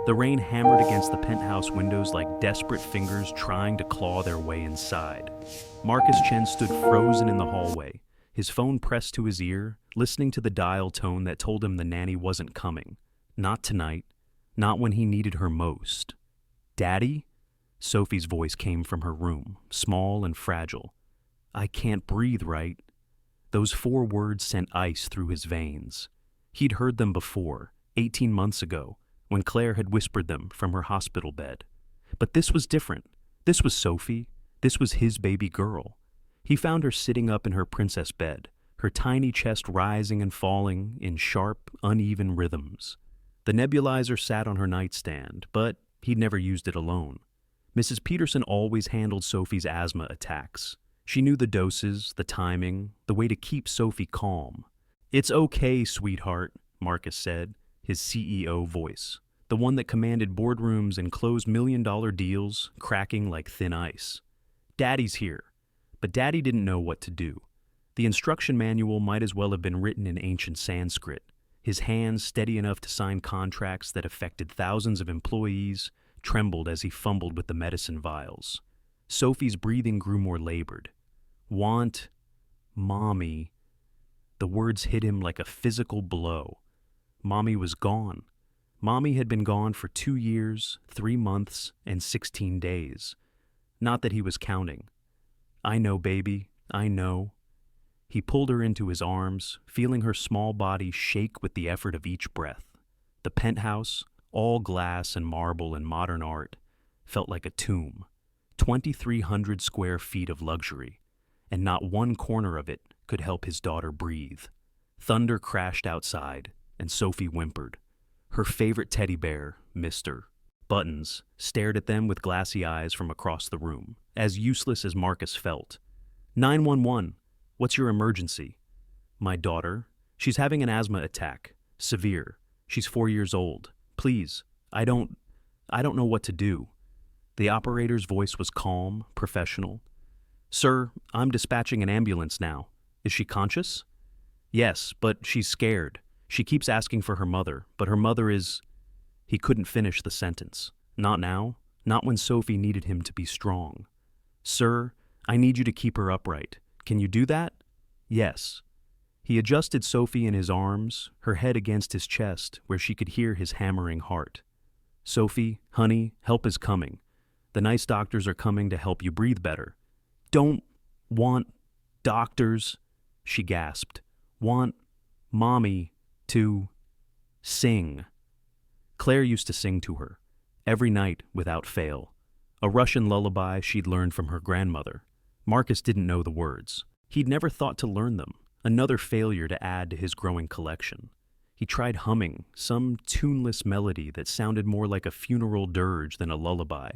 The rain hammered against the penthouse windows like desperate fingers trying to claw their way inside. Marcus Chen stood frozen in the hallway, his phone pressed to his ear, listening to the dial tone that told him the nanny wasn't coming. Not tonight, not when he needed her most. "Daddy?" Sophie's voice came from her room, small and fragile. "I can't breathe right." Those 4 words sent ice through his veins. He'd heard them before, 18 months ago, when Claire had whispered them from her hospital bed. But this was different. This was Sophie. This was his baby girl. He found her sitting up in her princess bed, her tiny chest rising and falling in sharp, uneven rhythms. The nebulizer sat on her nightstand, but he'd never used it alone. Mrs. Peterson always handled Sophie's asthma attacks. She knew the doses, the timing, the way to keep Sophie calm. "It's okay, sweetheart," Marcus said, his CEO voice, the one that commanded boardrooms and closed million-dollar deals, cracking like thin ice. "Daddy's here." But Daddy didn't know what to do. The instruction manual might as well have been written in ancient Sanskrit, his hands steady enough to sign contracts that affected thousands of employees, trembled as he fumbled with the medicine vials. Sophie's breathing grew more labored. "Want, Mommy." The words hit him like a physical blow. Mommy was gone. Mommy had been gone for 2 years, 3 months, and 16 days. Not that he was counting. "I know, baby, I know." He pulled her into his arms, feeling her small body shake with the effort of each breath. The penthouse, all glass and marble and modern art, felt like a tomb. 2,300 square feet of luxury, and not one corner of it could help his daughter breathe. Thunder crashed outside, and Sophie whimpered. Her favorite teddy bear, Mr. Buttons, stared at them with glassy eyes from across the room, as useless as Marcus felt. 911, what's your emergency?" "My daughter. She's having an asthma attack. Severe. She's 4 years old. Please, I don't know what to do." The operator's voice was calm, professional. "Sir, I'm dispatching an ambulance now. Is she conscious?" "Yes, but she's scared. She keeps asking for her mother, but her mother is—" He couldn't finish the sentence. Not now, not when Sophie needed him to be strong. "Sir, I need you to keep her upright. Can you do that?" "Yes." He adjusted Sophie in his arms, her head against his chest, where she could hear his hammering heart. "Sophie, honey, help is coming. The nice doctors are coming to help you breathe better." "Don't want doctors," she gasped. "Want Mommy to sing." Claire used to sing to her, every night without fail. A Russian lullaby she'd learned from her grandmother. Marcus didn't know the words. He'd never thought to learn them, another failure to add to his growing collection. He tried humming, some tuneless melody that sounded more like a funeral dirge than a lullaby.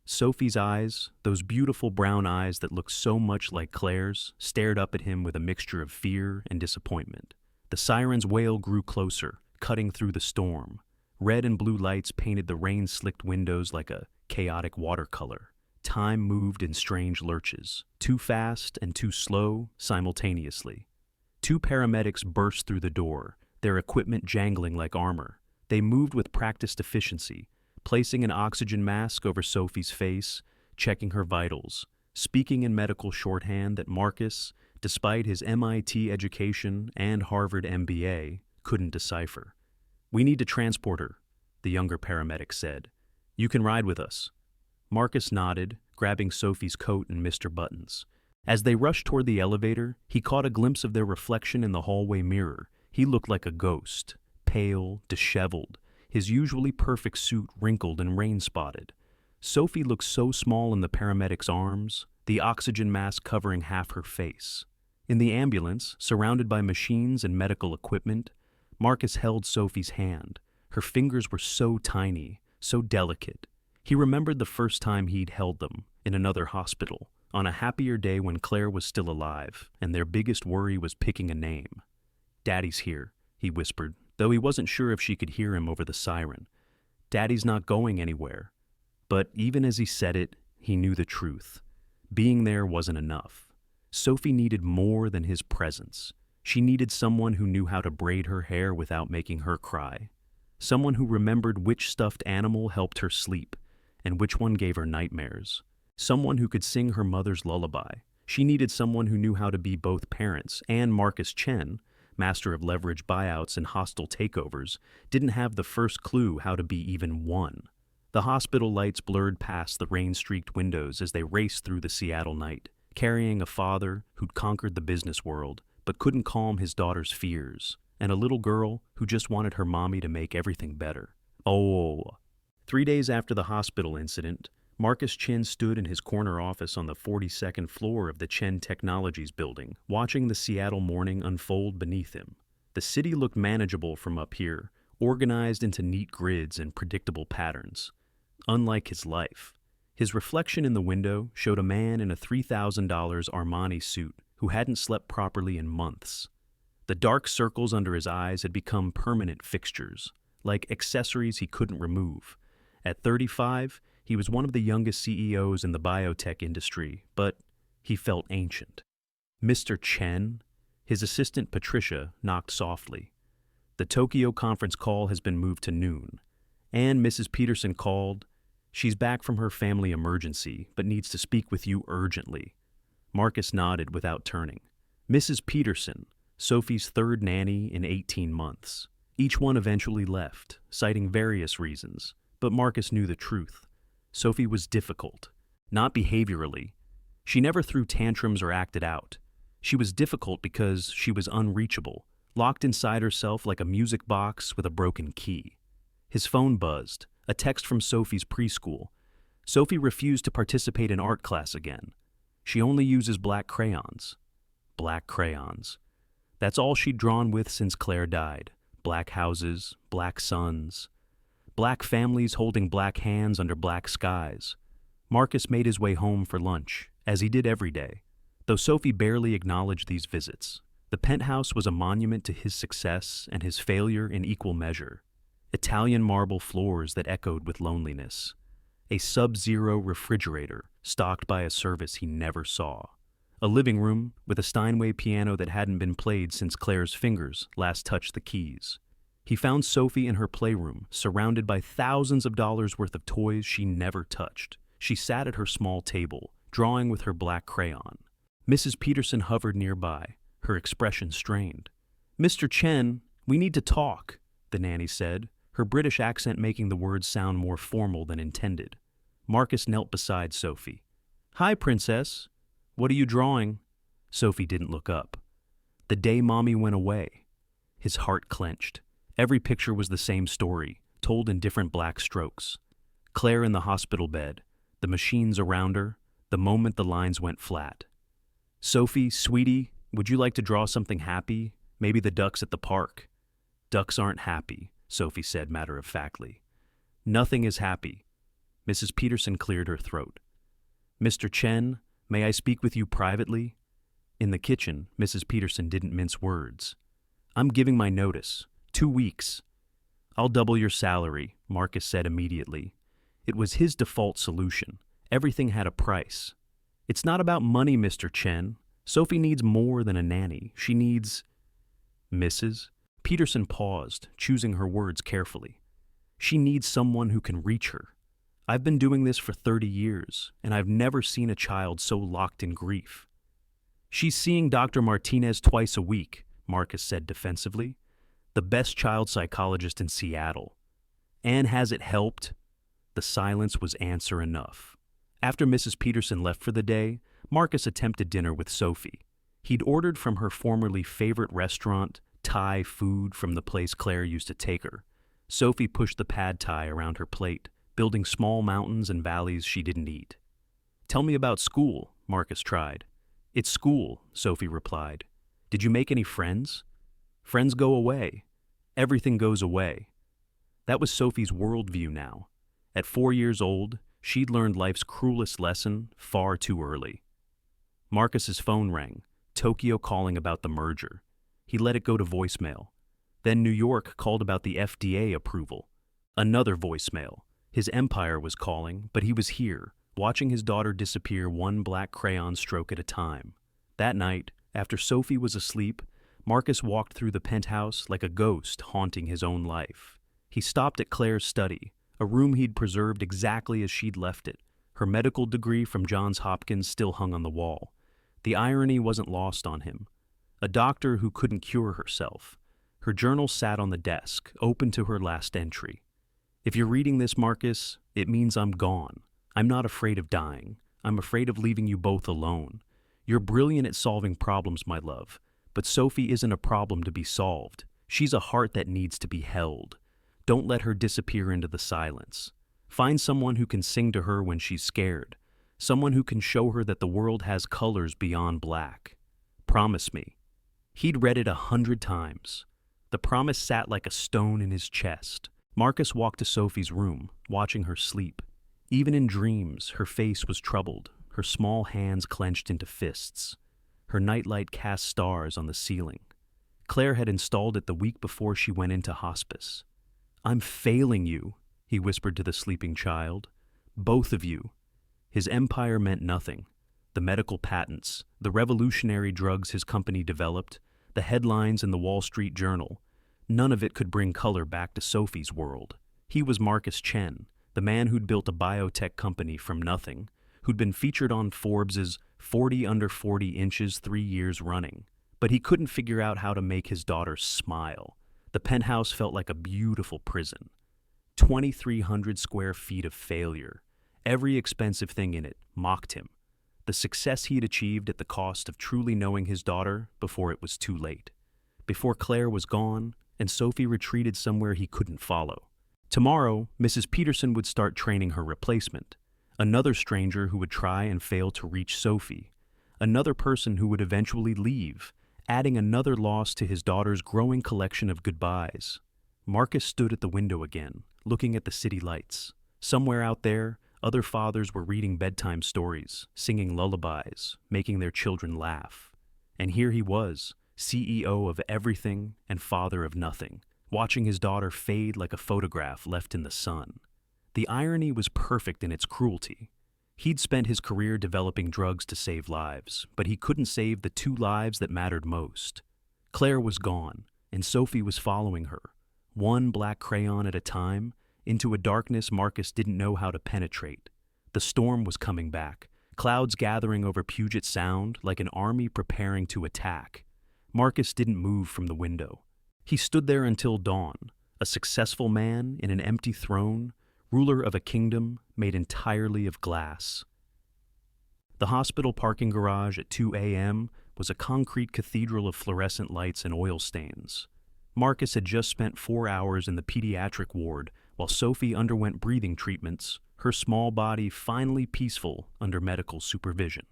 Sophie's eyes, those beautiful brown eyes that looked so much like Claire's, stared up at him with a mixture of fear and disappointment. The siren's wail grew closer, cutting through the storm. Red and blue lights painted the rain-slicked windows like a chaotic watercolor. Time moved in strange lurches, too fast and too slow simultaneously. 2 paramedics burst through the door, their equipment jangling like armor. They moved with practiced efficiency, placing an oxygen mask over Sophie's face, checking her vitals, speaking in medical shorthand that Marcus, despite his MIT education and Harvard MBA, couldn't decipher. "We need to transport her," the younger paramedic said. "You can ride with us." Marcus nodded, grabbing Sophie's coat and Mr. Buttons. As they rushed toward the elevator, he caught a glimpse of their reflection in the hallway mirror. He looked like a ghost, pale, disheveled, his usually perfect suit wrinkled and rain-spotted. Sophie looked so small in the paramedic's arms, the oxygen mask covering half her face. In the ambulance, surrounded by machines and medical equipment, Marcus held Sophie's hand. Her fingers were so tiny, so delicate. He remembered the first time he'd held them, in another hospital, on a happier day when Claire was still alive, and their biggest worry was picking a name. "Daddy's here," he whispered, though he wasn't sure if she could hear him over the siren. "Daddy's not going anywhere." But even as he said it, he knew the truth. Being there wasn't enough. Sophie needed more than his presence. She needed someone who knew how to braid her hair without making her cry. Someone who remembered which stuffed animal helped her sleep and which one gave her nightmares. Someone who could sing her mother's lullaby. She needed someone who knew how to be both parents, and Marcus Chen, master of leverage buyouts and hostile takeovers, didn't have the first clue how to be even one. The hospital lights blurred past the rain-streaked windows as they raced through the Seattle night, carrying a father who'd conquered the business world but couldn't calm his daughter's fears, and a little girl who just wanted her mommy to make everything better. Oh. 3 days after the hospital incident, Marcus Chen stood in his corner office on the 42nd floor of the Chen Technologies building, watching the Seattle morning unfold beneath him. The city looked manageable from up here, organized into neat grids and predictable patterns. Unlike his life, his reflection in the window showed a man in a $3,000 Armani suit who hadn't slept properly in months. The dark circles under his eyes had become permanent fixtures, like accessories he couldn't remove. At 35, he was one of the youngest CEOs in the biotech industry, but he felt ancient. Mr. Chen, his assistant Patricia, knocked softly. The Tokyo conference call has been moved to noon. And Mrs. Peterson called. She's back from her family emergency, but needs to speak with you urgently. Marcus nodded without turning. Mrs. Peterson, Sophie's third nanny in 18 months. Each one eventually left, citing various reasons, but Marcus knew the truth. Sophie was difficult, not behaviorally. She never threw tantrums or acted out. She was difficult because she was unreachable, locked inside herself like a music box with a broken key. His phone buzzed, a text from Sophie's preschool. Sophie refused to participate in art class again. She only uses black crayons. Black crayons. That's all she'd drawn with since Claire died. Black houses, black suns. Black families holding black hands under black skies. Marcus made his way home for lunch, as he did every day, though Sophie barely acknowledged these visits. The penthouse was a monument to his success and his failure in equal measure. Italian marble floors that echoed with loneliness. A sub-zero refrigerator stocked by a service he never saw. A living room with a Steinway piano that hadn't been played since Claire's fingers last touched the keys. He found Sophie in her playroom, surrounded by thousands of dollars worth of toys she never touched. She sat at her small table, drawing with her black crayon. Mrs. Peterson hovered nearby, her expression strained. "Mr. Chen, we need to talk," the nanny said, her British accent making the words sound more formal than intended. Marcus knelt beside Sophie. "Hi, Princess. What are you drawing?" Sophie didn't look up. The day Mommy went away. His heart clenched. Every picture was the same story, told in different black strokes. Claire in the hospital bed, the machines around her, the moment the lines went flat. "Sophie, sweetie, would you like to draw something happy? Maybe the ducks at the park." "Ducks aren't happy," Sophie said matter-of-factly. "Nothing is happy." Mrs. Peterson cleared her throat. "Mr. Chen, may I speak with you privately?" In the kitchen, Mrs. Peterson didn't mince words. "I'm giving my notice. 2 weeks. "I'll double your salary," Marcus said immediately. It was his default solution. Everything had a price. "It's not about money, Mr. Chen. Sophie needs more than a nanny. She needs—" "Mrs.?" Peterson paused, choosing her words carefully. "She needs someone who can reach her. I've been doing this for 30 years, and I've never seen a child so locked in grief." "She's seeing Dr. Martinez twice a week," Marcus said defensively. "The best child psychologist in Seattle. And has it helped?" The silence was answer enough. After Mrs. Peterson left for the day, Marcus attempted dinner with Sophie. He'd ordered from her formerly favorite restaurant, Thai food from the place Claire used to take her. Sophie pushed the pad thai around her plate, building small mountains and valleys she didn't eat. "Tell me about school," Marcus tried. "It's school," Sophie replied. "Did you make any friends?" "Friends go away. Everything goes away." That was Sophie's worldview now. At 4 years old, she'd learned life's cruelest lesson far too early. Marcus's phone rang, Tokyo calling about the merger. He let it go to voicemail. Then New York called about the FDA approval. Another voicemail. His empire was calling, but he was here, watching his daughter disappear one black crayon stroke at a time. That night, after Sophie was asleep, Marcus walked through the penthouse like a ghost haunting his own life. He stopped at Claire's study, a room he'd preserved exactly as she'd left it. Her medical degree from Johns Hopkins still hung on the wall. The irony wasn't lost on him. A doctor who couldn't cure herself. Her journal sat on the desk, open to her last entry. If you're reading this, Marcus, it means I'm gone. I'm not afraid of dying. I'm afraid of leaving you both alone. You're brilliant at solving problems, my love, but Sophie isn't a problem to be solved. She's a heart that needs to be held. Don't let her disappear into the silence. Find someone who can sing to her when she's scared. Someone who can show her that the world has colors beyond black. Promise me. He'd read it 100 times. The promise sat like a stone in his chest. Marcus walked to Sophie's room, watching her sleep. Even in dreams, her face was troubled, her small hands clenched into fists. Her nightlight cast stars on the ceiling. Claire had installed it the week before she went into hospice. I'm failing you, he whispered to the sleeping child. Both of you. His empire meant nothing. The medical patents, the revolutionary drugs his company developed, the headlines in the Wall Street Journal, none of it could bring color back to Sophie's world. He was Marcus Chen, the man who'd built a biotech company from nothing, who'd been featured on Forbes's 40 under 40 inches 3 years running. But he couldn't figure out how to make his daughter smile. The penthouse felt like a beautiful prison. 2,300 square feet of failure. Every expensive thing in it mocked him. The success he'd achieved at the cost of truly knowing his daughter before it was too late. Before Claire was gone, and Sophie retreated somewhere he couldn't follow. Tomorrow, Mrs. Peterson would start training her replacement. Another stranger who would try and fail to reach Sophie. Another person who would eventually leave, adding another loss to his daughter's growing collection of goodbyes. Marcus stood at the window again, looking at the city lights. Somewhere out there, other fathers were reading bedtime stories, singing lullabies, making their children laugh. And here he was, CEO of everything and father of nothing, watching his daughter fade like a photograph left in the sun. The irony was perfect in its cruelty. He'd spent his career developing drugs to save lives, but he couldn't save the 2 lives that mattered most. Claire was gone, and Sophie was following her, one black crayon at a time, into a darkness Marcus didn't know how to penetrate. The storm was coming back, clouds gathering over Puget Sound like an army preparing to attack. Marcus didn't move from the window. He stood there until dawn, a successful man in an empty throne, ruler of a kingdom made entirely of glass. The hospital parking garage at 2 a.m. was a concrete cathedral of fluorescent lights and oil stains. Marcus had just spent 4 hours in the pediatric ward while Sophie underwent breathing treatments, her small body finally peaceful under medical supervision.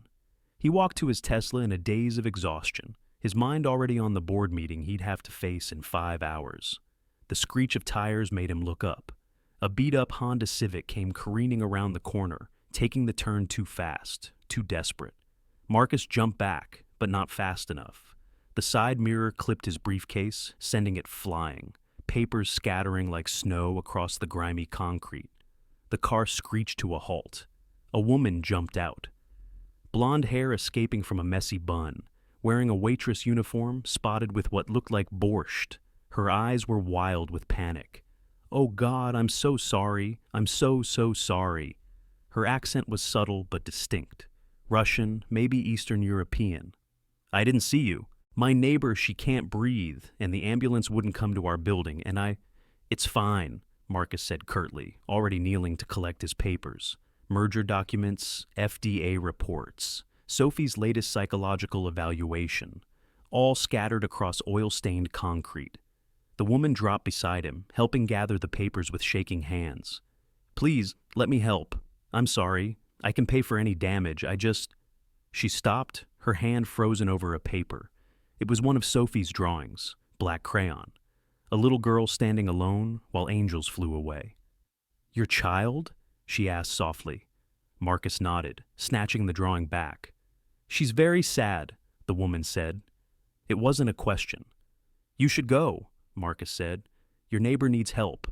He walked to his Tesla in a daze of exhaustion, his mind already on the board meeting he'd have to face in 5 hours. The screech of tires made him look up. A beat-up Honda Civic came careening around the corner, taking the turn too fast, too desperate. Marcus jumped back, but not fast enough. The side mirror clipped his briefcase, sending it flying, papers scattering like snow across the grimy concrete. The car screeched to a halt. A woman jumped out. Blonde hair escaping from a messy bun, wearing a waitress uniform spotted with what looked like borscht. Her eyes were wild with panic. "Oh God, I'm so sorry. I'm so sorry." Her accent was subtle but distinct. Russian, maybe Eastern European. "I didn't see you. My neighbor, she can't breathe, and the ambulance wouldn't come to our building, and It's fine," Marcus said curtly, already kneeling to collect his papers. Merger documents, FDA reports, Sophie's latest psychological evaluation, all scattered across oil-stained concrete. The woman dropped beside him, helping gather the papers with shaking hands. "Please, let me help. I'm sorry. I can pay for any damage. She stopped, her hand frozen over a paper. It was one of Sophie's drawings, black crayon. A little girl standing alone while angels flew away. "Your child?" she asked softly. Marcus nodded, snatching the drawing back. "She's very sad," the woman said. It wasn't a question. "You should go," Marcus said. "Your neighbor needs help."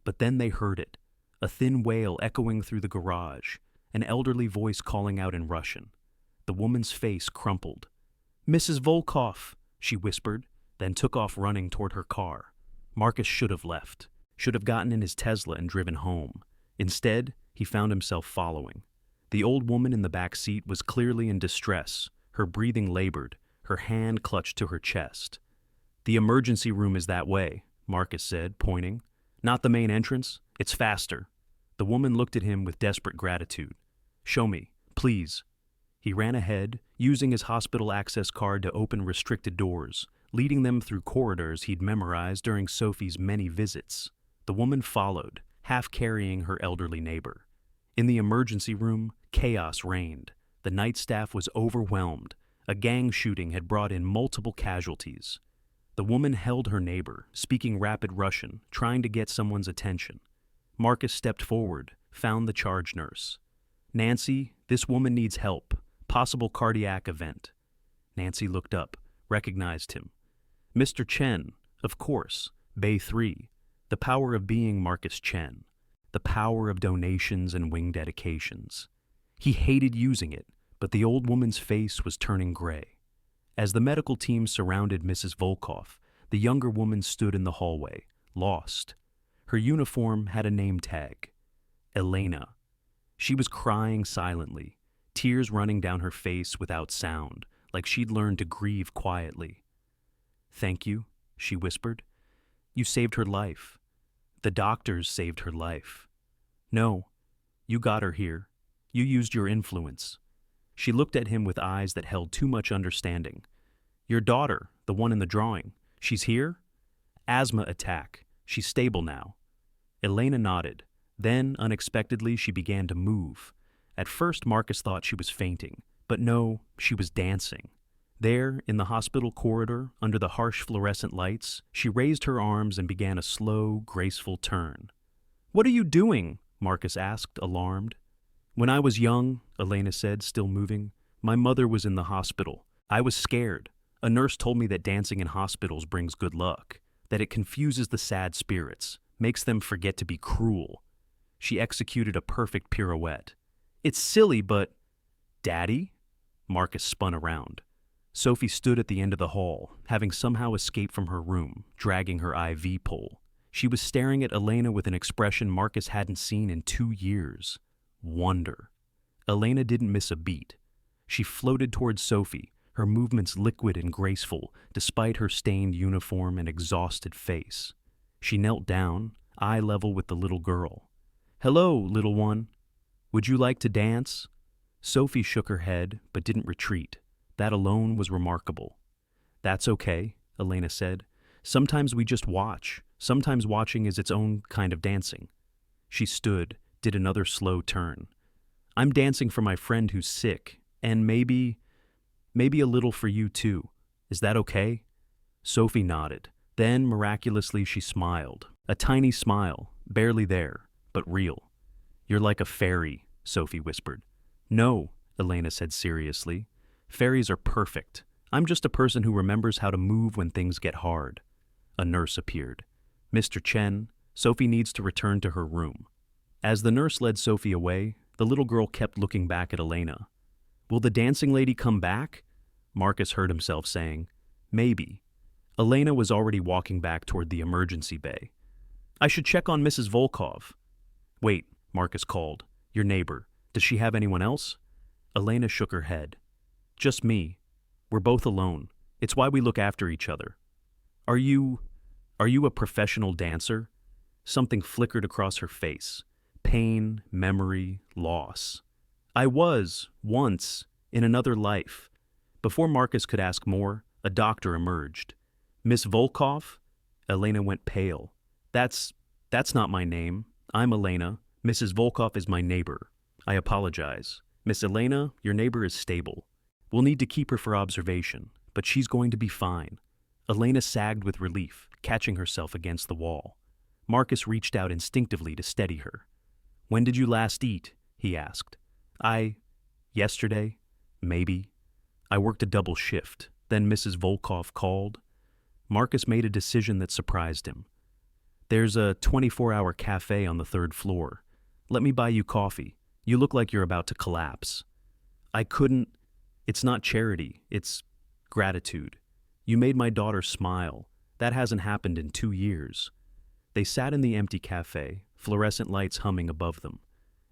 But then they heard it, a thin wail echoing through the garage, an elderly voice calling out in Russian. The woman's face crumpled. "Mrs. Volkov," she whispered, then took off running toward her car. Marcus should have left. Should have gotten in his Tesla and driven home. Instead, he found himself following. The old woman in the back seat was clearly in distress, her breathing labored, her hand clutched to her chest. "The emergency room is that way," Marcus said, pointing. "Not the main entrance. It's faster." The woman looked at him with desperate gratitude. "Show me, please." He ran ahead, using his hospital access card to open restricted doors, leading them through corridors he'd memorized during Sophie's many visits. The woman followed, half carrying her elderly neighbor. In the emergency room, chaos reigned. The night staff was overwhelmed. A gang shooting had brought in multiple casualties. The woman held her neighbor, speaking rapid Russian, trying to get someone's attention. Marcus stepped forward, found the charge nurse. "Nancy, this woman needs help. Possible cardiac event." Nancy looked up, recognized him. "Mr. Chen, of course, Bay 3. The power of being Marcus Chen. The power of donations and wing dedications." He hated using it, but the old woman's face was turning gray. As the medical team surrounded Mrs. Volkov, the younger woman stood in the hallway, lost. Her uniform had a name tag. Elena. She was crying silently, tears running down her face without sound, like she'd learned to grieve quietly. "Thank you," she whispered. "You saved her life. The doctors saved her life. No, you got her here. You used your influence." She looked at him with eyes that held too much understanding. "Your daughter, the one in the drawing, she's here?" "Asthma attack. She's stable now." Elena nodded. Then, unexpectedly, she began to move. At first, Marcus thought she was fainting, but no, she was dancing. There, in the hospital corridor, under the harsh fluorescent lights, she raised her arms and began a slow, graceful turn. "What are you doing?" Marcus asked, alarmed. "When I was young," Elena said, still moving, "my mother was in the hospital. I was scared. A nurse told me that dancing in hospitals brings good luck, that it confuses the sad spirits, makes them forget to be cruel." She executed a perfect pirouette. "It's silly, but—" "Daddy?" Marcus spun around. Sophie stood at the end of the hall, having somehow escaped from her room, dragging her IV pole. She was staring at Elena with an expression Marcus hadn't seen in 2 years. Wonder. Elena didn't miss a beat. She floated towards Sophie, her movements liquid and graceful, despite her stained uniform and exhausted face. She knelt down, eye level with the little girl. "Hello, little one. Would you like to dance?" Sophie shook her head, but didn't retreat. That alone was remarkable. "That's okay," Elena said. "Sometimes we just watch. Sometimes watching is its own kind of dancing." She stood, did another slow turn. "I'm dancing for my friend who's sick, and maybe a little for you too. Is that okay?" Sophie nodded. Then, miraculously, she smiled. A tiny smile, barely there, but real. "You're like a fairy," Sophie whispered. "No," Elena said seriously. "Fairies are perfect. I'm just a person who remembers how to move when things get hard." A nurse appeared. "Mr. Chen, Sophie needs to return to her room." As the nurse led Sophie away, the little girl kept looking back at Elena. "Will the dancing lady come back?" Marcus heard himself saying. "Maybe." Elena was already walking back toward the emergency bay. "I should check on Mrs. Volkov." "Wait," Marcus called. "Your neighbor. Does she have anyone else?" Elena shook her head. "Just me. We're both alone. It's why we look after each other." Are you a professional dancer?" Something flickered across her face. Pain, memory, loss. "I was, once, in another life." Before Marcus could ask more, a doctor emerged. "Miss Volkov?" Elena went pale. That's not my name. I'm Elena. Mrs. Volkov is my neighbor. I apologize. Miss Elena, your neighbor is stable. We'll need to keep her for observation, but she's going to be fine." Elena sagged with relief, catching herself against the wall. Marcus reached out instinctively to steady her. "When did you last eat?" he asked. Yesterday, maybe. I worked a double shift. Then Mrs. Volkov called." Marcus made a decision that surprised him. "There's a 24-hour cafe on the 3rd floor. Let me buy you coffee. You look like you're about to collapse." "I couldn't. It's not charity. It's gratitude. You made my daughter smile. That hasn't happened in 2 years." They sat in the empty cafe, fluorescent lights humming above them.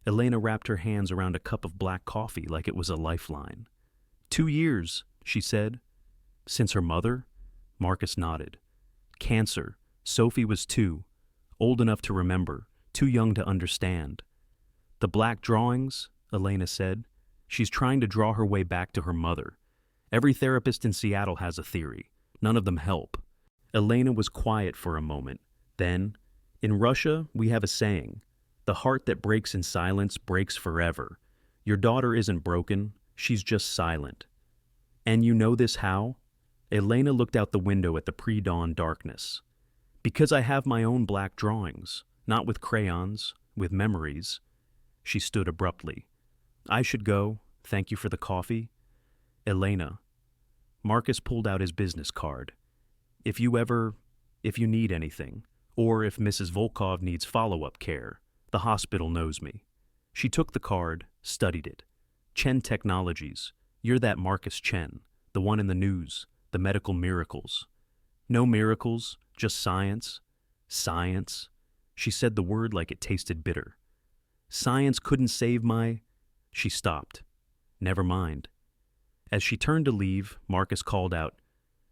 Elena wrapped her hands around a cup of black coffee like it was a lifeline. 2 years, she said. Since her mother? Marcus nodded. Cancer. Sophie was 2. Old enough to remember, too young to understand. The black drawings, Elena said. She's trying to draw her way back to her mother. Every therapist in Seattle has a theory. None of them help. Elena was quiet for a moment. Then, in Russia, we have a saying, the heart that breaks in silence breaks forever. Your daughter isn't broken, she's just silent. And you know this how? Elena looked out the window at the pre-dawn darkness. Because I have my own black drawings, not with crayons, with memories. She stood abruptly. I should go, thank you for the coffee. Elena. Marcus pulled out his business card. If you need anything, or if Mrs. Volkov needs follow-up care, the hospital knows me. She took the card, studied it. Chen Technologies. You're that Marcus Chen, the one in the news, the medical miracles. No miracles, just science. Science. She said the word like it tasted bitter. Science couldn't save my... She stopped. Never mind. As she turned to leave, Marcus called out,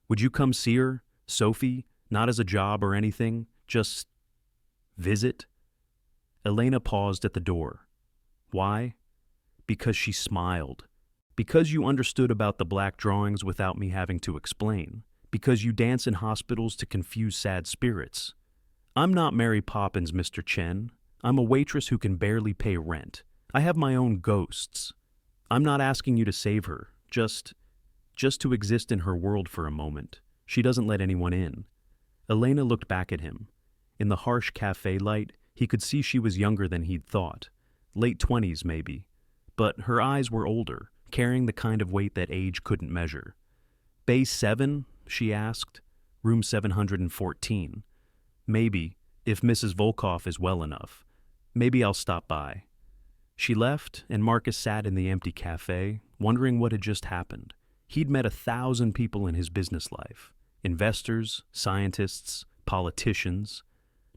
Would you come see her, Sophie, not as a job or anything, just visit? Elena paused at the door. Why? Because she smiled. Because you understood about the black drawings without me having to explain. Because you dance in hospitals to confuse sad spirits. I'm not Mary Poppins, Mr. Chen. I'm a waitress who can barely pay rent. I have my own ghosts. I'm not asking you to save her, just to exist in her world for a moment. She doesn't let anyone in. Elena looked back at him. In the harsh cafe light, he could see she was younger than he'd thought. Late 20s, maybe. But her eyes were older, carrying the kind of weight that age couldn't measure. Bay 7? She asked. Room 714. Maybe, if Mrs. Volkov is well enough. Maybe I'll stop by. She left, and Marcus sat in the empty cafe, wondering what had just happened. He'd met 1,000 people in his business life. Investors, scientists, politicians.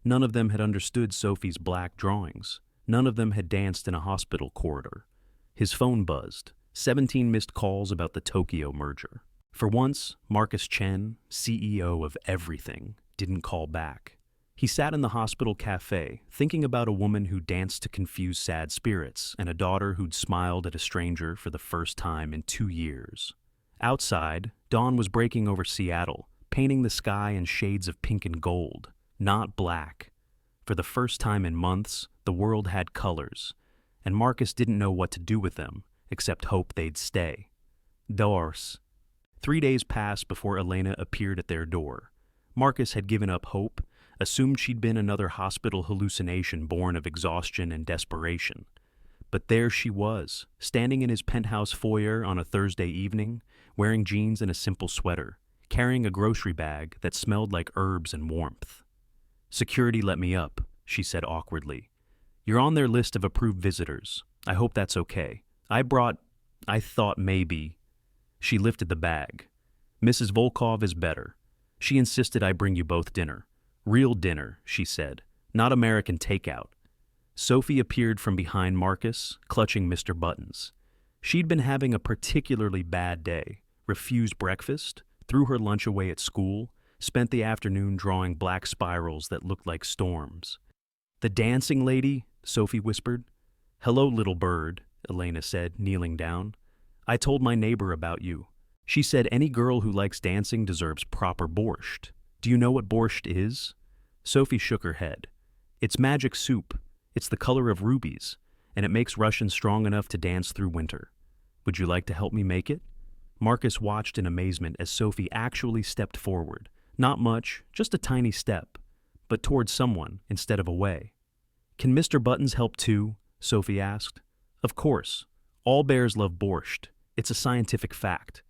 None of them had understood Sophie's black drawings. None of them had danced in a hospital corridor. His phone buzzed. 17 missed calls about the Tokyo merger. For once, Marcus Chen, CEO of everything, didn't call back. He sat in the hospital cafe, thinking about a woman who danced to confuse sad spirits and a daughter who'd smiled at a stranger for the first time in 2 years. Outside, dawn was breaking over Seattle, painting the sky in shades of pink and gold, not black. For the first time in months, the world had colors, and Marcus didn't know what to do with them, except hope they'd stay. Doors. 3 days passed before Elena appeared at their door. Marcus had given up hope, assumed she'd been another hospital hallucination born of exhaustion and desperation. But there she was, standing in his penthouse foyer on a Thursday evening, wearing jeans and a simple sweater, carrying a grocery bag that smelled like herbs and warmth. Security let me up, she said awkwardly. You're on their list of approved visitors. I hope that's okay. I thought maybe. She lifted the bag. Mrs. Volkov is better. She insisted I bring you both dinner. Real dinner, she said, not American takeout. Sophie appeared from behind Marcus, clutching Mr. Buttons. She'd been having a particularly bad day, refused breakfast, threw her lunch away at school, spent the afternoon drawing black spirals that looked like storms. The dancing lady, Sophie whispered. Hello, little bird, Elena said, kneeling down. I told my neighbor about you. She said any girl who likes dancing deserves proper borscht. Do you know what borscht is? Sophie shook her head. It's magic soup. It's the color of rubies, and it makes Russians strong enough to dance through winter. Would you like to help me make it? Marcus watched in amazement as Sophie actually stepped forward. Not much, just a tiny step, but towards someone instead of away. Can Mr. Buttons help too? Sophie asked. Of course. All bears love borscht. It's a scientific fact.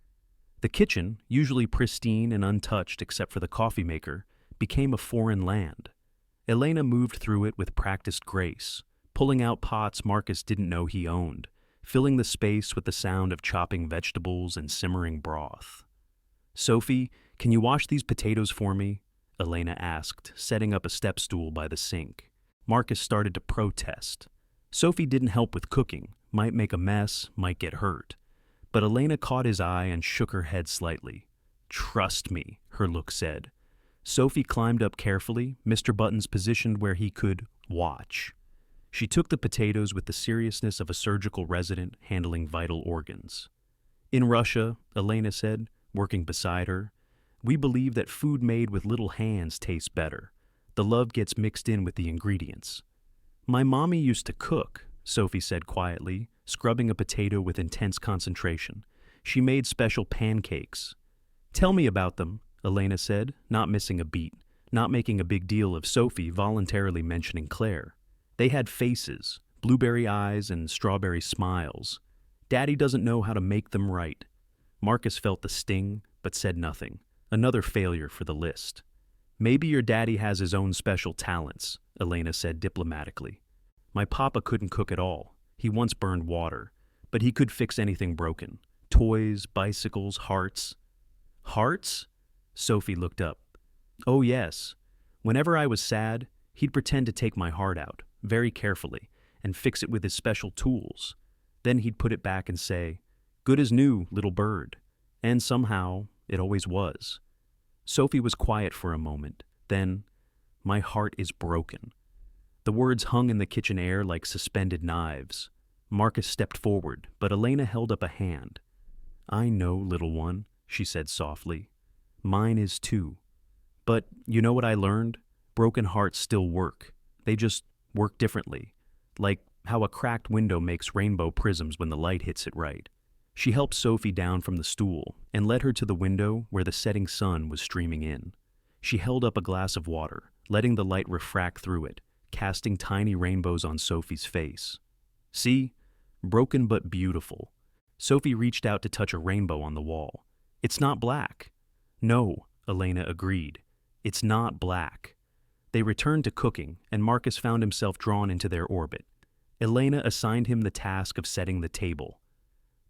The kitchen, usually pristine and untouched except for the coffee maker, became a foreign land. Elena moved through it with practiced grace, pulling out pots Marcus didn't know he owned, filling the space with the sound of chopping vegetables and simmering broth. Sophie, can you wash these potatoes for me? Elena asked, setting up a step stool by the sink. Marcus started to protest. Sophie didn't help with cooking, might make a mess, might get hurt. But Elena caught his eye and shook her head slightly. "Trust me," her look said. Sophie climbed up carefully, Mr. Buttons positioned where he could watch. She took the potatoes with the seriousness of a surgical resident handling vital organs. "In Russia," Elena said, working beside her, "we believe that food made with little hands tastes better. The love gets mixed in with the ingredients." "My mommy used to cook," Sophie said quietly, scrubbing a potato with intense concentration. "She made special pancakes." "Tell me about them," Elena said, not missing a beat, not making a big deal of Sophie voluntarily mentioning Claire. "They had faces, blueberry eyes and strawberry smiles. Daddy doesn't know how to make them right." Marcus felt the sting, but said nothing. Another failure for the list. "Maybe your daddy has his own special talents," Elena said diplomatically. "My papa couldn't cook at all. He once burned water, but he could fix anything broken. Toys, bicycles, hearts." "Hearts?" Sophie looked up. "Oh yes. Whenever I was sad, he'd pretend to take my heart out, very carefully, and fix it with his special tools. Then he'd put it back and say, 'Good as new, little bird.' And somehow, it always was." Sophie was quiet for a moment. Then, "My heart is broken." The words hung in the kitchen air like suspended knives. Marcus stepped forward, but Elena held up a hand. "I know, little one," she said softly. "Mine is too. But you know what I learned? Broken hearts still work. They just work differently. Like how a cracked window makes rainbow prisms when the light hits it right." She helped Sophie down from the stool and led her to the window where the setting sun was streaming in. She held up a glass of water, letting the light refract through it, casting tiny rainbows on Sophie's face. "See? Broken but beautiful." Sophie reached out to touch a rainbow on the wall. "It's not black." "No," Elena agreed. "It's not black." They returned to cooking, and Marcus found himself drawn into their orbit. Elena assigned him the task of setting the table.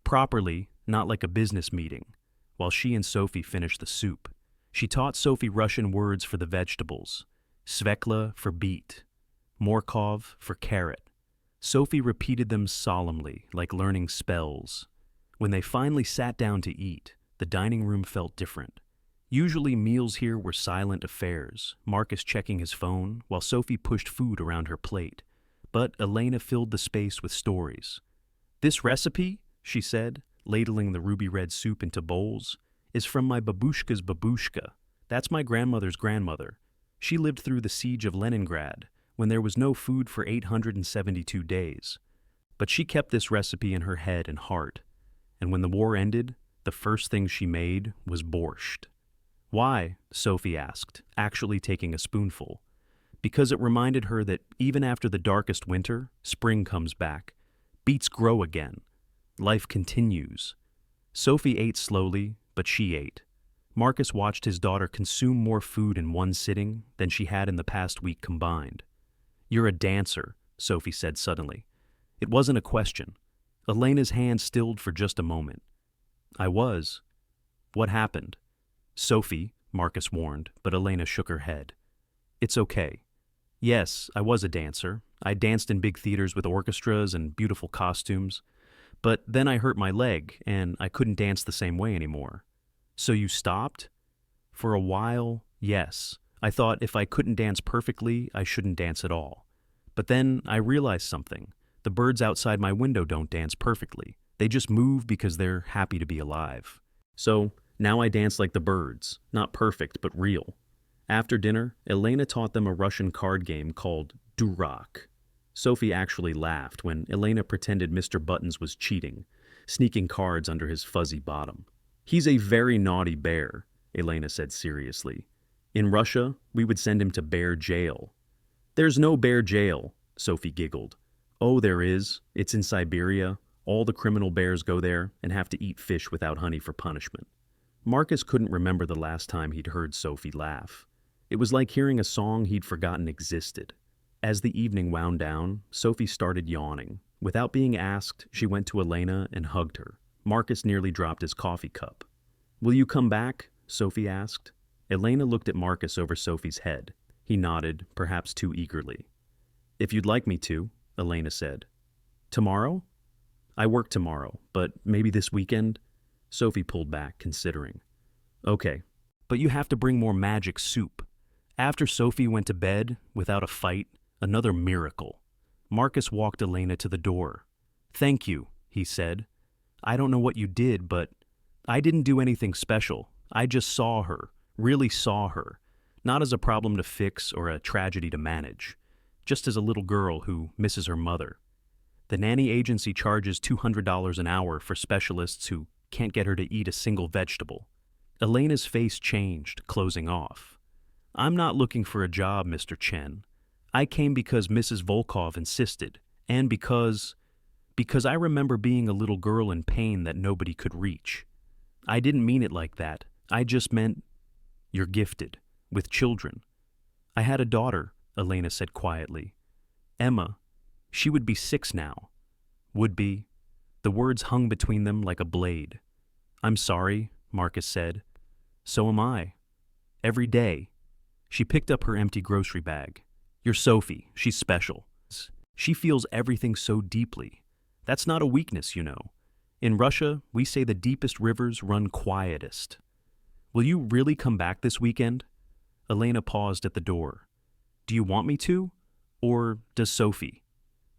Properly, not like a business meeting, while she and Sophie finished the soup. She taught Sophie Russian words for the vegetables. Svekla for beet, Morkov for carrot. Sophie repeated them solemnly, like learning spells. When they finally sat down to eat, the dining room felt different. Usually meals here were silent affairs, Marcus checking his phone, while Sophie pushed food around her plate. But Elena filled the space with stories. "This recipe," she said, ladling the ruby-red soup into bowls, "is from my babushka's babushka. That's my grandmother's grandmother. She lived through the siege of Leningrad, when there was no food for 872 days. But she kept this recipe in her head and heart. And when the war ended, the first thing she made was borscht." "Why?" Sophie asked, actually taking a spoonful. "Because it reminded her that even after the darkest winter, spring comes back. Beets grow again. Life continues." Sophie ate slowly, but she ate. Marcus watched his daughter consume more food in one sitting than she had in the past week combined. "You're a dancer," Sophie said suddenly. It wasn't a question. Elena's hand stilled for just a moment. "I was." "What happened?" "Sophie," Marcus warned, but Elena shook her head. "It's okay. Yes, I was a dancer. I danced in big theaters with orchestras and beautiful costumes. But then I hurt my leg, and I couldn't dance the same way anymore." "So you stopped?" "For a while, yes. I thought if I couldn't dance perfectly, I shouldn't dance at all. But then I realized something. The birds outside my window don't dance perfectly. They just move because they're happy to be alive. So now I dance like the birds, not perfect, but real." After dinner, Elena taught them a Russian card game called Durak. Sophie actually laughed when Elena pretended Mr. Buttons was cheating, sneaking cards under his fuzzy bottom. "He's a very naughty bear," Elena said seriously. "In Russia, we would send him to bear jail." "There's no bear jail," Sophie giggled. "Oh, there is. It's in Siberia. All the criminal bears go there and have to eat fish without honey for punishment." Marcus couldn't remember the last time he'd heard Sophie laugh. It was like hearing a song he'd forgotten existed. As the evening wound down, Sophie started yawning. Without being asked, she went to Elena and hugged her. Marcus nearly dropped his coffee cup. "Will you come back?" Sophie asked. Elena looked at Marcus over Sophie's head. He nodded, perhaps too eagerly. "If you'd like me to," Elena said. "Tomorrow?" "I work tomorrow, but maybe this weekend?" Sophie pulled back, considering. "Okay, but you have to bring more magic soup." After Sophie went to bed, without a fight, another miracle, Marcus walked Elena to the door. "Thank you," he said. "I don't know what you did, but I didn't do anything special. I just saw her, really saw her, not as a problem to fix or a tragedy to manage, just as a little girl who misses her mother. The nanny agency charges $200 an hour for specialists who can't get her to eat a single vegetable." Elena's face changed, closing off. "I'm not looking for a job, Mr. Chen. I came because Mrs. Volkov insisted, and because I remember being a little girl in pain that nobody could reach. I didn't mean it like that. I just meant you're gifted with children." "I had a daughter," Elena said quietly. "Emma. She would be 6 now." "Would be." The words hung between them like a blade. "I'm sorry," Marcus said. "So am I. Every day." She picked up her empty grocery bag. "You're Sophie. She's special. She feels everything so deeply. That's not a weakness, you know. In Russia, we say the deepest rivers run quietest." "Will you really come back this weekend?" Elena paused at the door. "Do you want me to? Or does Sophie?"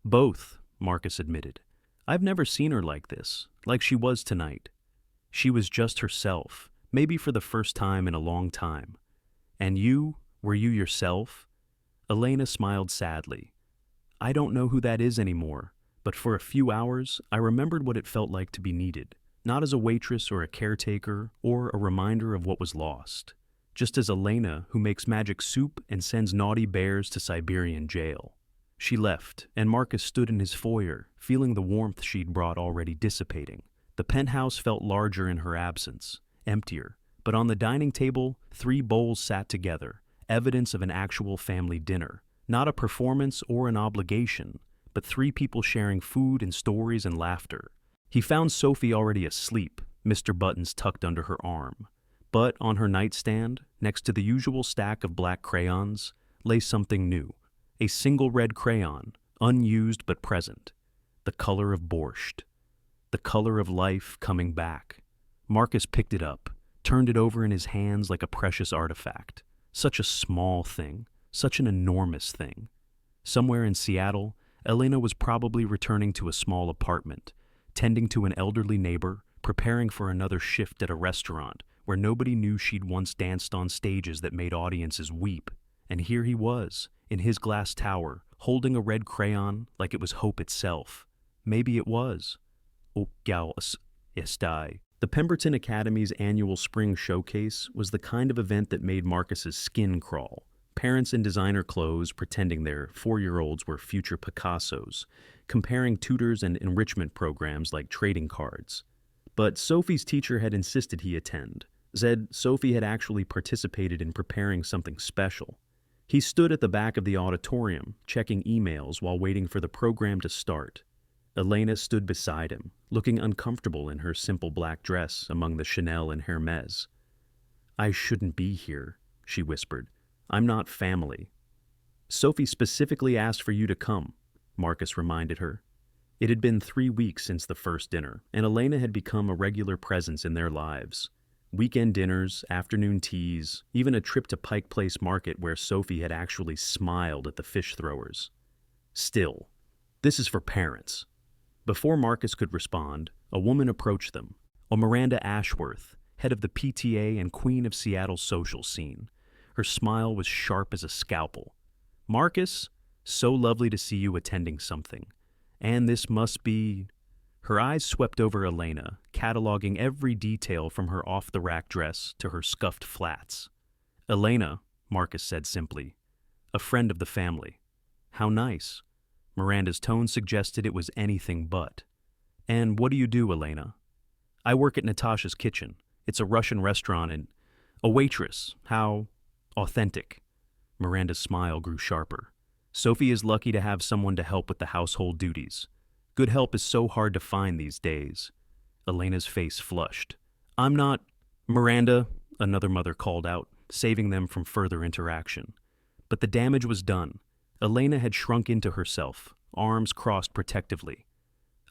"Both," Marcus admitted. "I've never seen her like this, like she was tonight. She was just herself, maybe for the first time in a long time. And you, were you yourself?" Elena smiled sadly. "I don't know who that is anymore, but for a few hours I remembered what it felt like to be needed, not as a waitress or a caretaker or a reminder of what was lost, just as Elena who makes magic soup and sends naughty bears to Siberian jail." She left, and Marcus stood in his foyer, feeling the warmth she'd brought already dissipating. The penthouse felt larger in her absence, emptier, but on the dining table 3 bowls sat together, evidence of an actual family dinner, not a performance or an obligation, but 3 people sharing food and stories and laughter. He found Sophie already asleep, Mr. Buttons tucked under her arm. But on her nightstand, next to the usual stack of black crayons, lay something new. A single red crayon, unused but present. The color of borscht. The color of life coming back. Marcus picked it up, turned it over in his hands like a precious artifact. Such a small thing, such an enormous thing. Somewhere in Seattle, Elena was probably returning to a small apartment, tending to an elderly neighbor, preparing for another shift at a restaurant where nobody knew she'd once danced on stages that made audiences weep. And here he was, in his glass tower, holding a red crayon like it was hope itself. Maybe it was. Oh, gals, estai. The Pemberton Academy's annual spring showcase was the kind of event that made Marcus's skin crawl. Parents in designer clothes pretending their 4-year-olds were future Picassos, comparing tutors and enrichment programs like trading cards. But Sophie's teacher had insisted he attend. Said Sophie had actually participated in preparing something special. He stood at the back of the auditorium, checking emails while waiting for the program to start. Elena stood beside him, looking uncomfortable in her simple black dress among the Chanel and Hermes. "I shouldn't be here," she whispered. "I'm not family." "Sophie specifically asked for you to come," Marcus reminded her. It had been 3 weeks since the first dinner, and Elena had become a regular presence in their lives. Weekend dinners, afternoon teas, even a trip to Pike Place Market where Sophie had actually smiled at the fish throwers. Still, this is for parents. Before Marcus could respond, a woman approached them, a Miranda Ashworth, head of the PTA and queen of Seattle's social scene. Her smile was sharp as a scalpel. "Marcus, so lovely to see you attending something. And this must be..." Her eyes swept over Elena, cataloging every detail from her off-the-rack dress to her scuffed flats. "Elena," Marcus said simply, "a friend of the family." "How nice." Miranda's tone suggested it was anything but. "And what do you do, Elena?" "I work at Natasha's Kitchen. It's a Russian restaurant and..." "A waitress. How authentic." Miranda's smile grew sharper. "Sophie is lucky to have someone to help with the household duties. Good help is so hard to find these days." Elena's face flushed. "I'm not..." "Miranda," another mother called out. saving them from further interaction. But the damage was done. Elena had shrunk into herself, arms crossed protectively.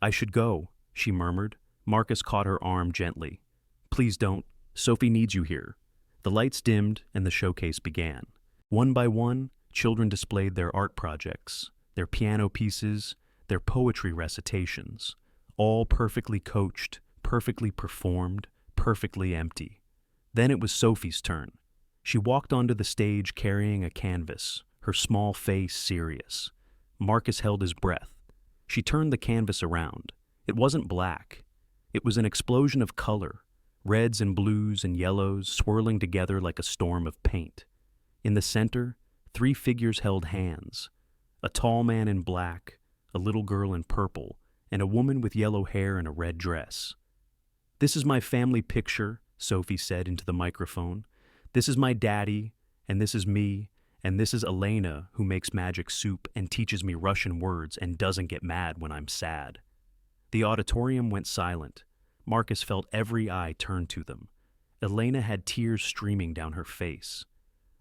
"I should go," she murmured. Marcus caught her arm gently. "Please don't. Sophie needs you here." The lights dimmed and the showcase began. One by one, children displayed their art projects, their piano pieces, their poetry recitations, all perfectly coached, perfectly performed, perfectly empty. Then it was Sophie's turn. She walked onto the stage carrying a canvas, her small face serious. Marcus held his breath. She turned the canvas around. It wasn't black. It was an explosion of color, reds and blues and yellows swirling together like a storm of paint. In the center, 3 figures held hands: a tall man in black, a little girl in purple, and a woman with yellow hair and a red dress. "This is my family picture," Sophie said into the microphone. "This is my daddy, and this is me, and this is Elena, who makes magic soup and teaches me Russian words and doesn't get mad when I'm sad." The auditorium went silent. Marcus felt every eye turn to them. Elena had tears streaming down her face.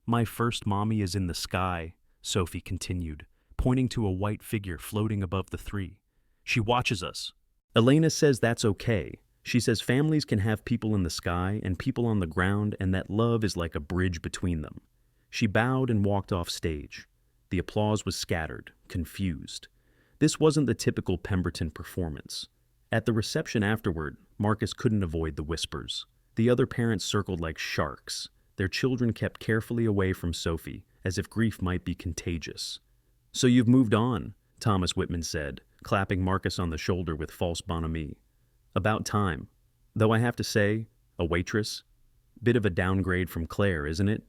"My first mommy is in the sky," Sophie continued, pointing to a white figure floating above the 3. "She watches us." Elena says that's okay. She says families can have people in the sky and people on the ground, and that love is like a bridge between them. She bowed and walked off stage. The applause was scattered, confused. This wasn't the typical Pemberton performance. At the reception afterward, Marcus couldn't avoid the whispers. The other parents circled like sharks. Their children kept carefully away from Sophie, as if grief might be contagious. "So you've moved on," Thomas Whitman said, clapping Marcus on the shoulder with false bonhomie. "About time. Though I have to say, a waitress? Bit of a downgrade from Claire, isn't it?"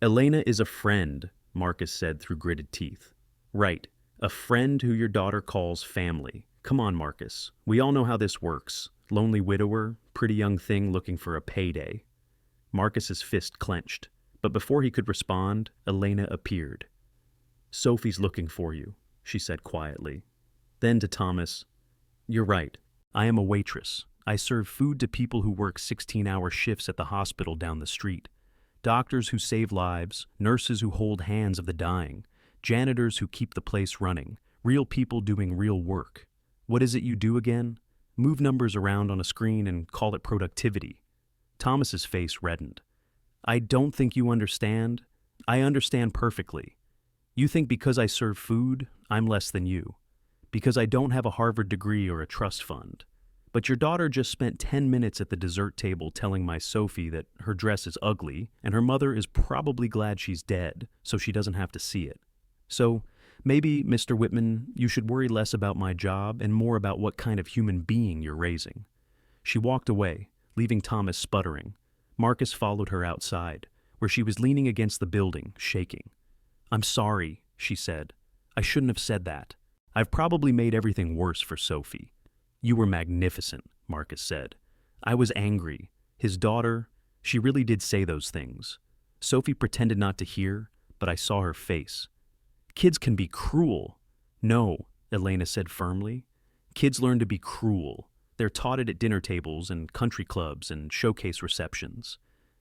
"Elena is a friend," Marcus said through gritted teeth. "Right. A friend who your daughter calls family. Come on, Marcus. We all know how this works. Lonely widower, pretty young thing looking for a payday." Marcus's fist clenched, but before he could respond, Elena appeared. "Sophie's looking for you," she said quietly. Then to Thomas, "You're right. I am a waitress. I serve food to people who work 16-hour shifts at the hospital down the street. Doctors who save lives, nurses who hold hands of the dying, janitors who keep the place running, real people doing real work. What is it you do again? Move numbers around on a screen and call it productivity." Thomas's face reddened. "I don't think you understand. I understand perfectly. You think because I serve food, I'm less than you. Because I don't have a Harvard degree or a trust fund. But your daughter just spent 10 minutes at the dessert table telling my Sophie that her dress is ugly, and her mother is probably glad she's dead, so she doesn't have to see it. So maybe, Mr. Whitman, you should worry less about my job and more about what kind of human being you're raising." She walked away, leaving Thomas sputtering. Marcus followed her outside, where she was leaning against the building, shaking. "I'm sorry," she said. "I shouldn't have said that. I've probably made everything worse for Sophie." "You were magnificent," Marcus said. "I was angry. His daughter, she really did say those things. Sophie pretended not to hear, but I saw her face." "Kids can be cruel." "No," Elena said firmly. "Kids learn to be cruel. They're taught it at dinner tables and country clubs and showcase receptions.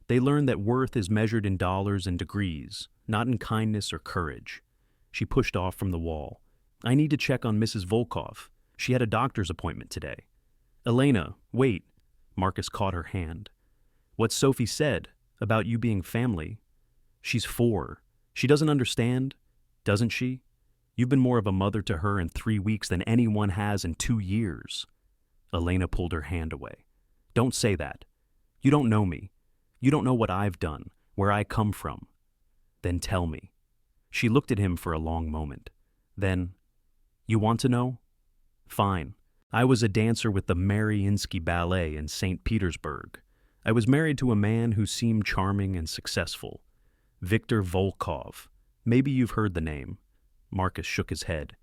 They learn that worth is measured in dollars and degrees, not in kindness or courage." She pushed off from the wall. "I need to check on Mrs. Volkov. She had a doctor's appointment today." "Elena, wait." Marcus caught her hand. "What Sophie said about you being family. She's 4. She doesn't understand, doesn't she? You've been more of a mother to her in 3 weeks than anyone has in 2 years. Elena pulled her hand away. "Don't say that. You don't know me. You don't know what I've done, where I come from." "Then tell me." She looked at him for a long moment. Then, "You want to know? Fine. I was a dancer with the Mariinsky Ballet in St. Petersburg. I was married to a man who seemed charming and successful. Viktor Volkov. Maybe you've heard the name." Marcus shook his head.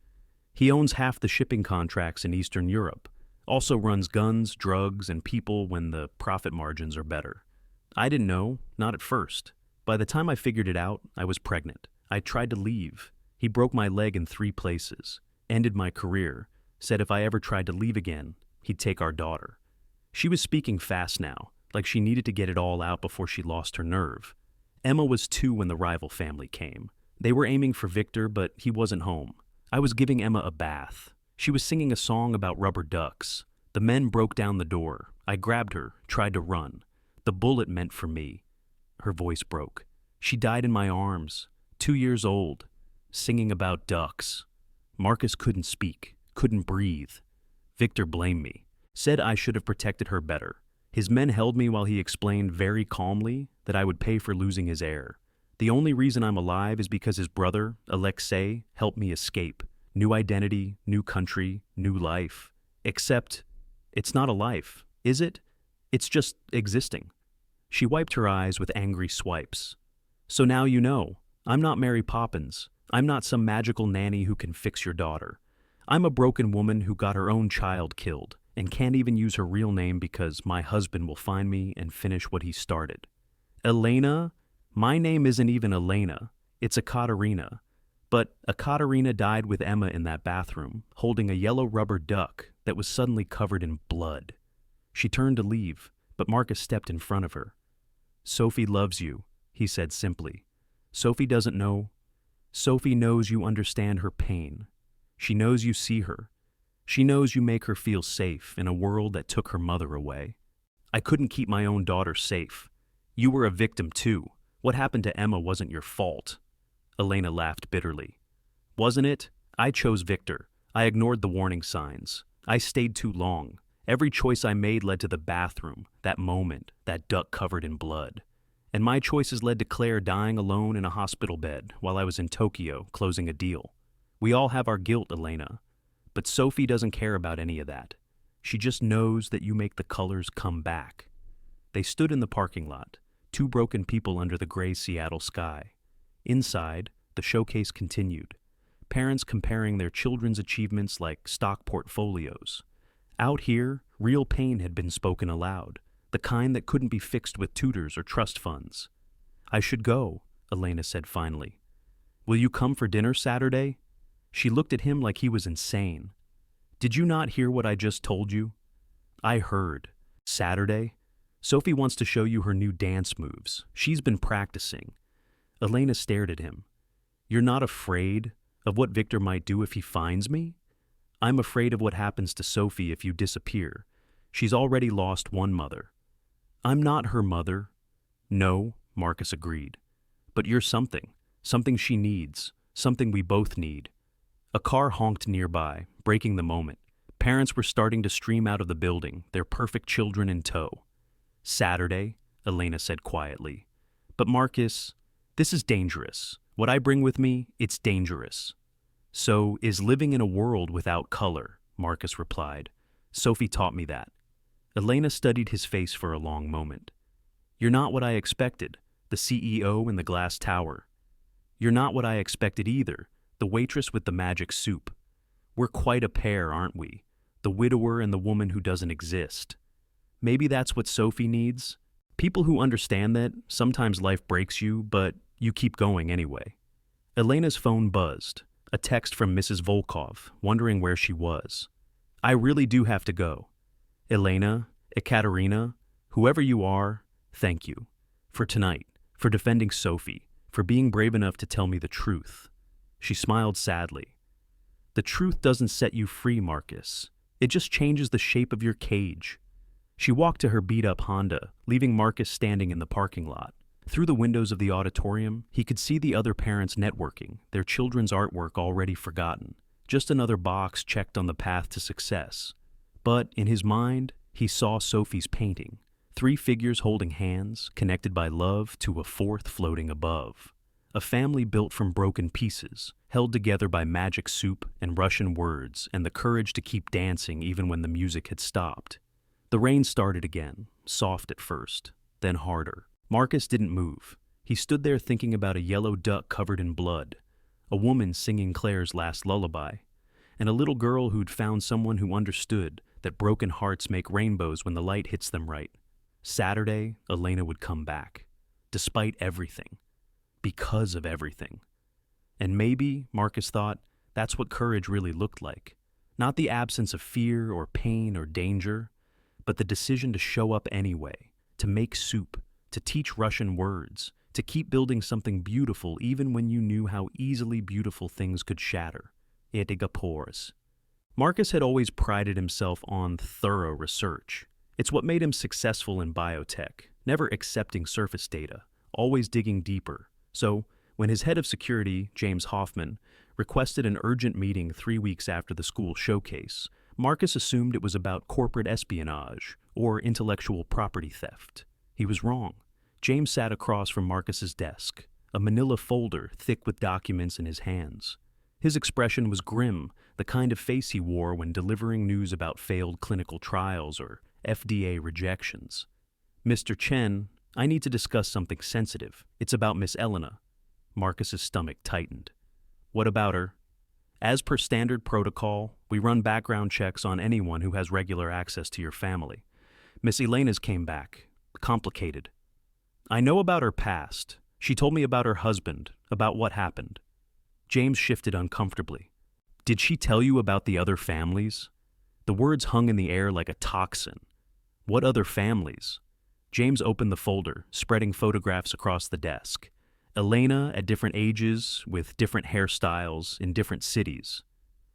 "He owns half the shipping contracts in Eastern Europe, also runs guns, drugs, and people when the profit margins are better. I didn't know, not at first. By the time I figured it out, I was pregnant. I tried to leave. He broke my leg in 3 places, ended my career, said if I ever tried to leave again, he'd take our daughter." She was speaking fast now, like she needed to get it all out before she lost her nerve. Emma was 2 when the rival family came. They were aiming for Victor, but he wasn't home. I was giving Emma a bath. She was singing a song about rubber ducks. The men broke down the door. I grabbed her, tried to run. The bullet meant for me. Her voice broke. She died in my arms, 2 years old, singing about ducks. Marcus couldn't speak, couldn't breathe. Victor blamed me, said I should have protected her better. His men held me while he explained very calmly that I would pay for losing his heir. The only reason I'm alive is because his brother, Alexei, helped me escape. New identity, new country, new life. Except, it's not a life, is it? It's just existing. She wiped her eyes with angry swipes. So now you know, I'm not Mary Poppins. I'm not some magical nanny who can fix your daughter. I'm a broken woman who got her own child killed and can't even use her real name because my husband will find me and finish what he started. Elena? My name isn't even Elena. It's Ekaterina. But Ekaterina died with Emma in that bathroom, holding a yellow rubber duck that was suddenly covered in blood. She turned to leave, but Marcus stepped in front of her. Sophie loves you, he said simply. Sophie doesn't know. Sophie knows you understand her pain. She knows you see her. She knows you make her feel safe in a world that took her mother away. I couldn't keep my own daughter safe. You were a victim too. What happened to Emma wasn't your fault. Elena laughed bitterly. Wasn't it? I chose Victor. I ignored the warning signs. I stayed too long. Every choice I made led to the bathroom, that moment, that duck covered in blood. And my choices led to Claire dying alone in a hospital bed while I was in Tokyo closing a deal. We all have our guilt, Elena. But Sophie doesn't care about any of that. She just knows that you make the colors come back. They stood in the parking lot, 2 broken people under the gray Seattle sky. Inside, the showcase continued. Parents comparing their children's achievements like stock portfolios. Out here, real pain had been spoken aloud, the kind that couldn't be fixed with tutors or trust funds. I should go, Elena said finally. Will you come for dinner Saturday? She looked at him like he was insane. Did you not hear what I just told you? I heard. Saturday? Sophie wants to show you her new dance moves. She's been practicing. Elena stared at him. You're not afraid of what Victor might do if he finds me? I'm afraid of what happens to Sophie if you disappear. She's already lost one mother. I'm not her mother. No, Marcus agreed. But you're something she needs, something we both need. A car honked nearby, breaking the moment. Parents were starting to stream out of the building, their perfect children in tow. Saturday, Elena said quietly. But Marcus, this is dangerous. What I bring with me, it's dangerous. So is living in a world without color, Marcus replied. Sophie taught me that. Elena studied his face for a long moment. You're not what I expected, the CEO in the glass tower. You're not what I expected either, the waitress with the magic soup. We're quite a pair, aren't we? The widower and the woman who doesn't exist. Maybe that's what Sophie needs. People who understand that sometimes life breaks you, but you keep going anyway. Elena's phone buzzed, a text from Mrs. Volkov, wondering where she was. I really do have to go. Elena, Ekaterina, whoever you are, thank you. For tonight, for defending Sophie, for being brave enough to tell me the truth. She smiled sadly. The truth doesn't set you free, Marcus. It just changes the shape of your cage. She walked to her beat-up Honda, leaving Marcus standing in the parking lot. Through the windows of the auditorium, he could see the other parents networking, their children's artwork already forgotten. Just another box checked on the path to success. But in his mind, he saw Sophie's painting. 3 figures holding hands, connected by love to a 4th floating above. A family built from broken pieces, held together by magic soup and Russian words and the courage to keep dancing even when the music had stopped. The rain started again, soft at first, then harder. Marcus didn't move. He stood there thinking about a yellow duck covered in blood, a woman singing Claire's last lullaby, and a little girl who'd found someone who understood that broken hearts make rainbows when the light hits them right. Saturday, Elena would come back, despite everything, because of everything. And maybe, Marcus thought, that's what courage really looked like. Not the absence of fear or pain or danger, but the decision to show up anyway, to make soup, to teach Russian words, to keep building something beautiful even when you knew how easily beautiful things could shatter. Edegapores. Marcus had always prided himself on thorough research. It's what made him successful in biotech, never accepting surface data, always digging deeper. So, when his head of security, James Hoffman, requested an urgent meeting 3 weeks after the school showcase, Marcus assumed it was about corporate espionage or intellectual property theft. He was wrong. James sat across from Marcus's desk, a manila folder thick with documents in his hands. His expression was grim, the kind of face he wore when delivering news about failed clinical trials or FDA rejections. "Mr. Chen, I need to discuss something sensitive. It's about Miss Elena." Marcus's stomach tightened. "What about her?" "As per standard protocol, we run background checks on anyone who has regular access to your family. Miss Elena's came back. Complicated. I know about her past. She told me about her husband, about what happened." James shifted uncomfortably. "Did she tell you about the other families?" The words hung in the air like a toxin. "What other families?" James opened the folder, spreading photographs across the desk. Elena at different ages, with different hairstyles, in different cities.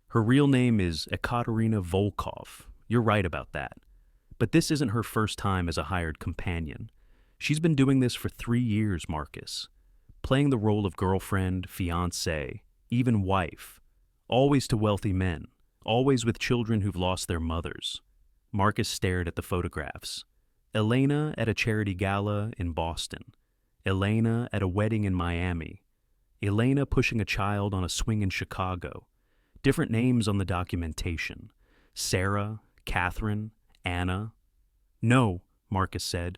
"Her real name is Ekaterina Volkov. You're right about that. But this isn't her first time as a hired companion. She's been doing this for 3 years, Marcus. Playing the role of girlfriend, fiancé, even wife. Always to wealthy men. Always with children who've lost their mothers." Marcus stared at the photographs. Elena at a charity gala in Boston. Elena at a wedding in Miami. Elena pushing a child on a swing in Chicago. Different names on the documentation. Sarah, Catherine, Anna. "No," Marcus said.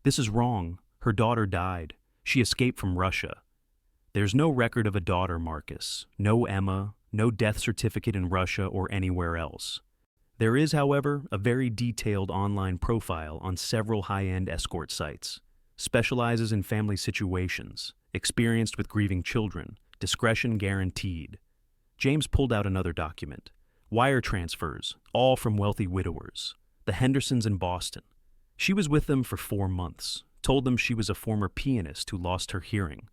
"This is wrong. Her daughter died. She escaped from Russia." "There's no record of a daughter, Marcus. No Emma, no death certificate in Russia or anywhere else. There is, however, a very detailed online profile on several high-end escort sites. Specializes in family situations, experienced with grieving children, discretion guaranteed." James pulled out another document. Wire transfers, all from wealthy widowers. The Hendersons in Boston. She was with them for 4 months, told them she was a former pianist who lost her hearing.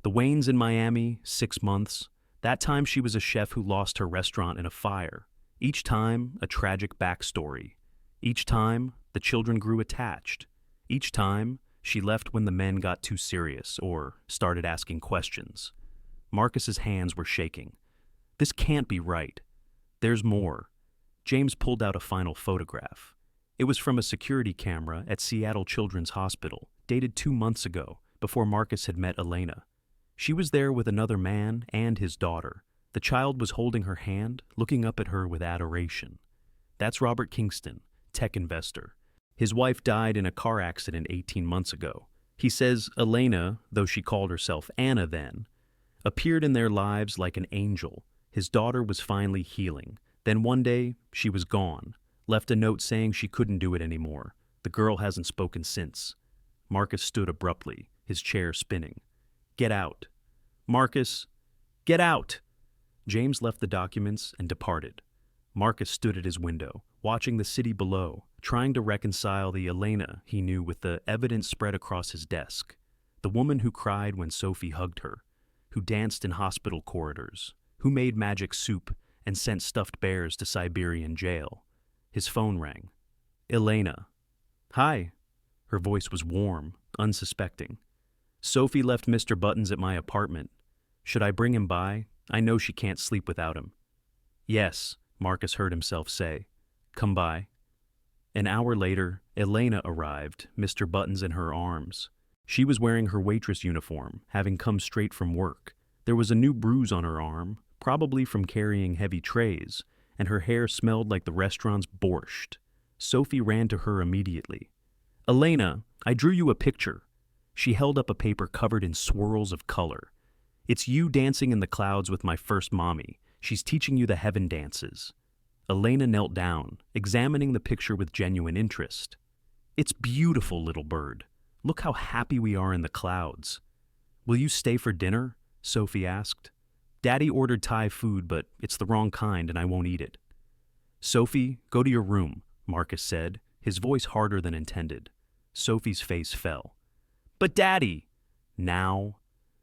The Waynes in Miami, 6 months. That time she was a chef who lost her restaurant in a fire. Each time, a tragic backstory. Each time, the children grew attached. Each time, she left when the men got too serious or started asking questions. Marcus's hands were shaking. "This can't be right. There's more." James pulled out a final photograph. It was from a security camera at Seattle Children's Hospital, dated 2 months ago, before Marcus had met Elena. She was there with another man and his daughter. The child was holding her hand, looking up at her with adoration. That's Robert Kingston, tech investor. His wife died in a car accident 18 months ago. He says Elena, though she called herself Anna then, appeared in their lives like an angel. His daughter was finally healing. Then one day, she was gone. Left a note saying she couldn't do it anymore. The girl hasn't spoken since. Marcus stood abruptly, his chair spinning. "Get out." "Marcus, get out!" James left the documents and departed. Marcus stood at his window, watching the city below, trying to reconcile the Elena he knew with the evidence spread across his desk. The woman who cried when Sophie hugged her, who danced in hospital corridors, who made magic soup and sent stuffed bears to Siberian jail. His phone rang. "Elena." "Hi." Her voice was warm, unsuspecting. "Sophie left Mr. Buttons at my apartment. Should I bring him by? I know she can't sleep without him." "Yes," Marcus heard himself say. "Come by." An hour later, Elena arrived, Mr. Buttons in her arms. She was wearing her waitress uniform, having come straight from work. There was a new bruise on her arm, probably from carrying heavy trays, and her hair smelled like the restaurant's borscht. Sophie ran to her immediately. "Elena, I drew you a picture." She held up a paper covered in swirls of color. "It's you dancing in the clouds with my first mommy. She's teaching you the heaven dances." Elena knelt down, examining the picture with genuine interest. "It's beautiful, little bird. Look how happy we are in the clouds." "Will you stay for dinner?" Sophie asked. "Daddy ordered Thai food, but it's the wrong kind and I won't eat it." "Sophie, go to your room," Marcus said, his voice harder than intended. Sophie's face fell. "But Daddy!" Now?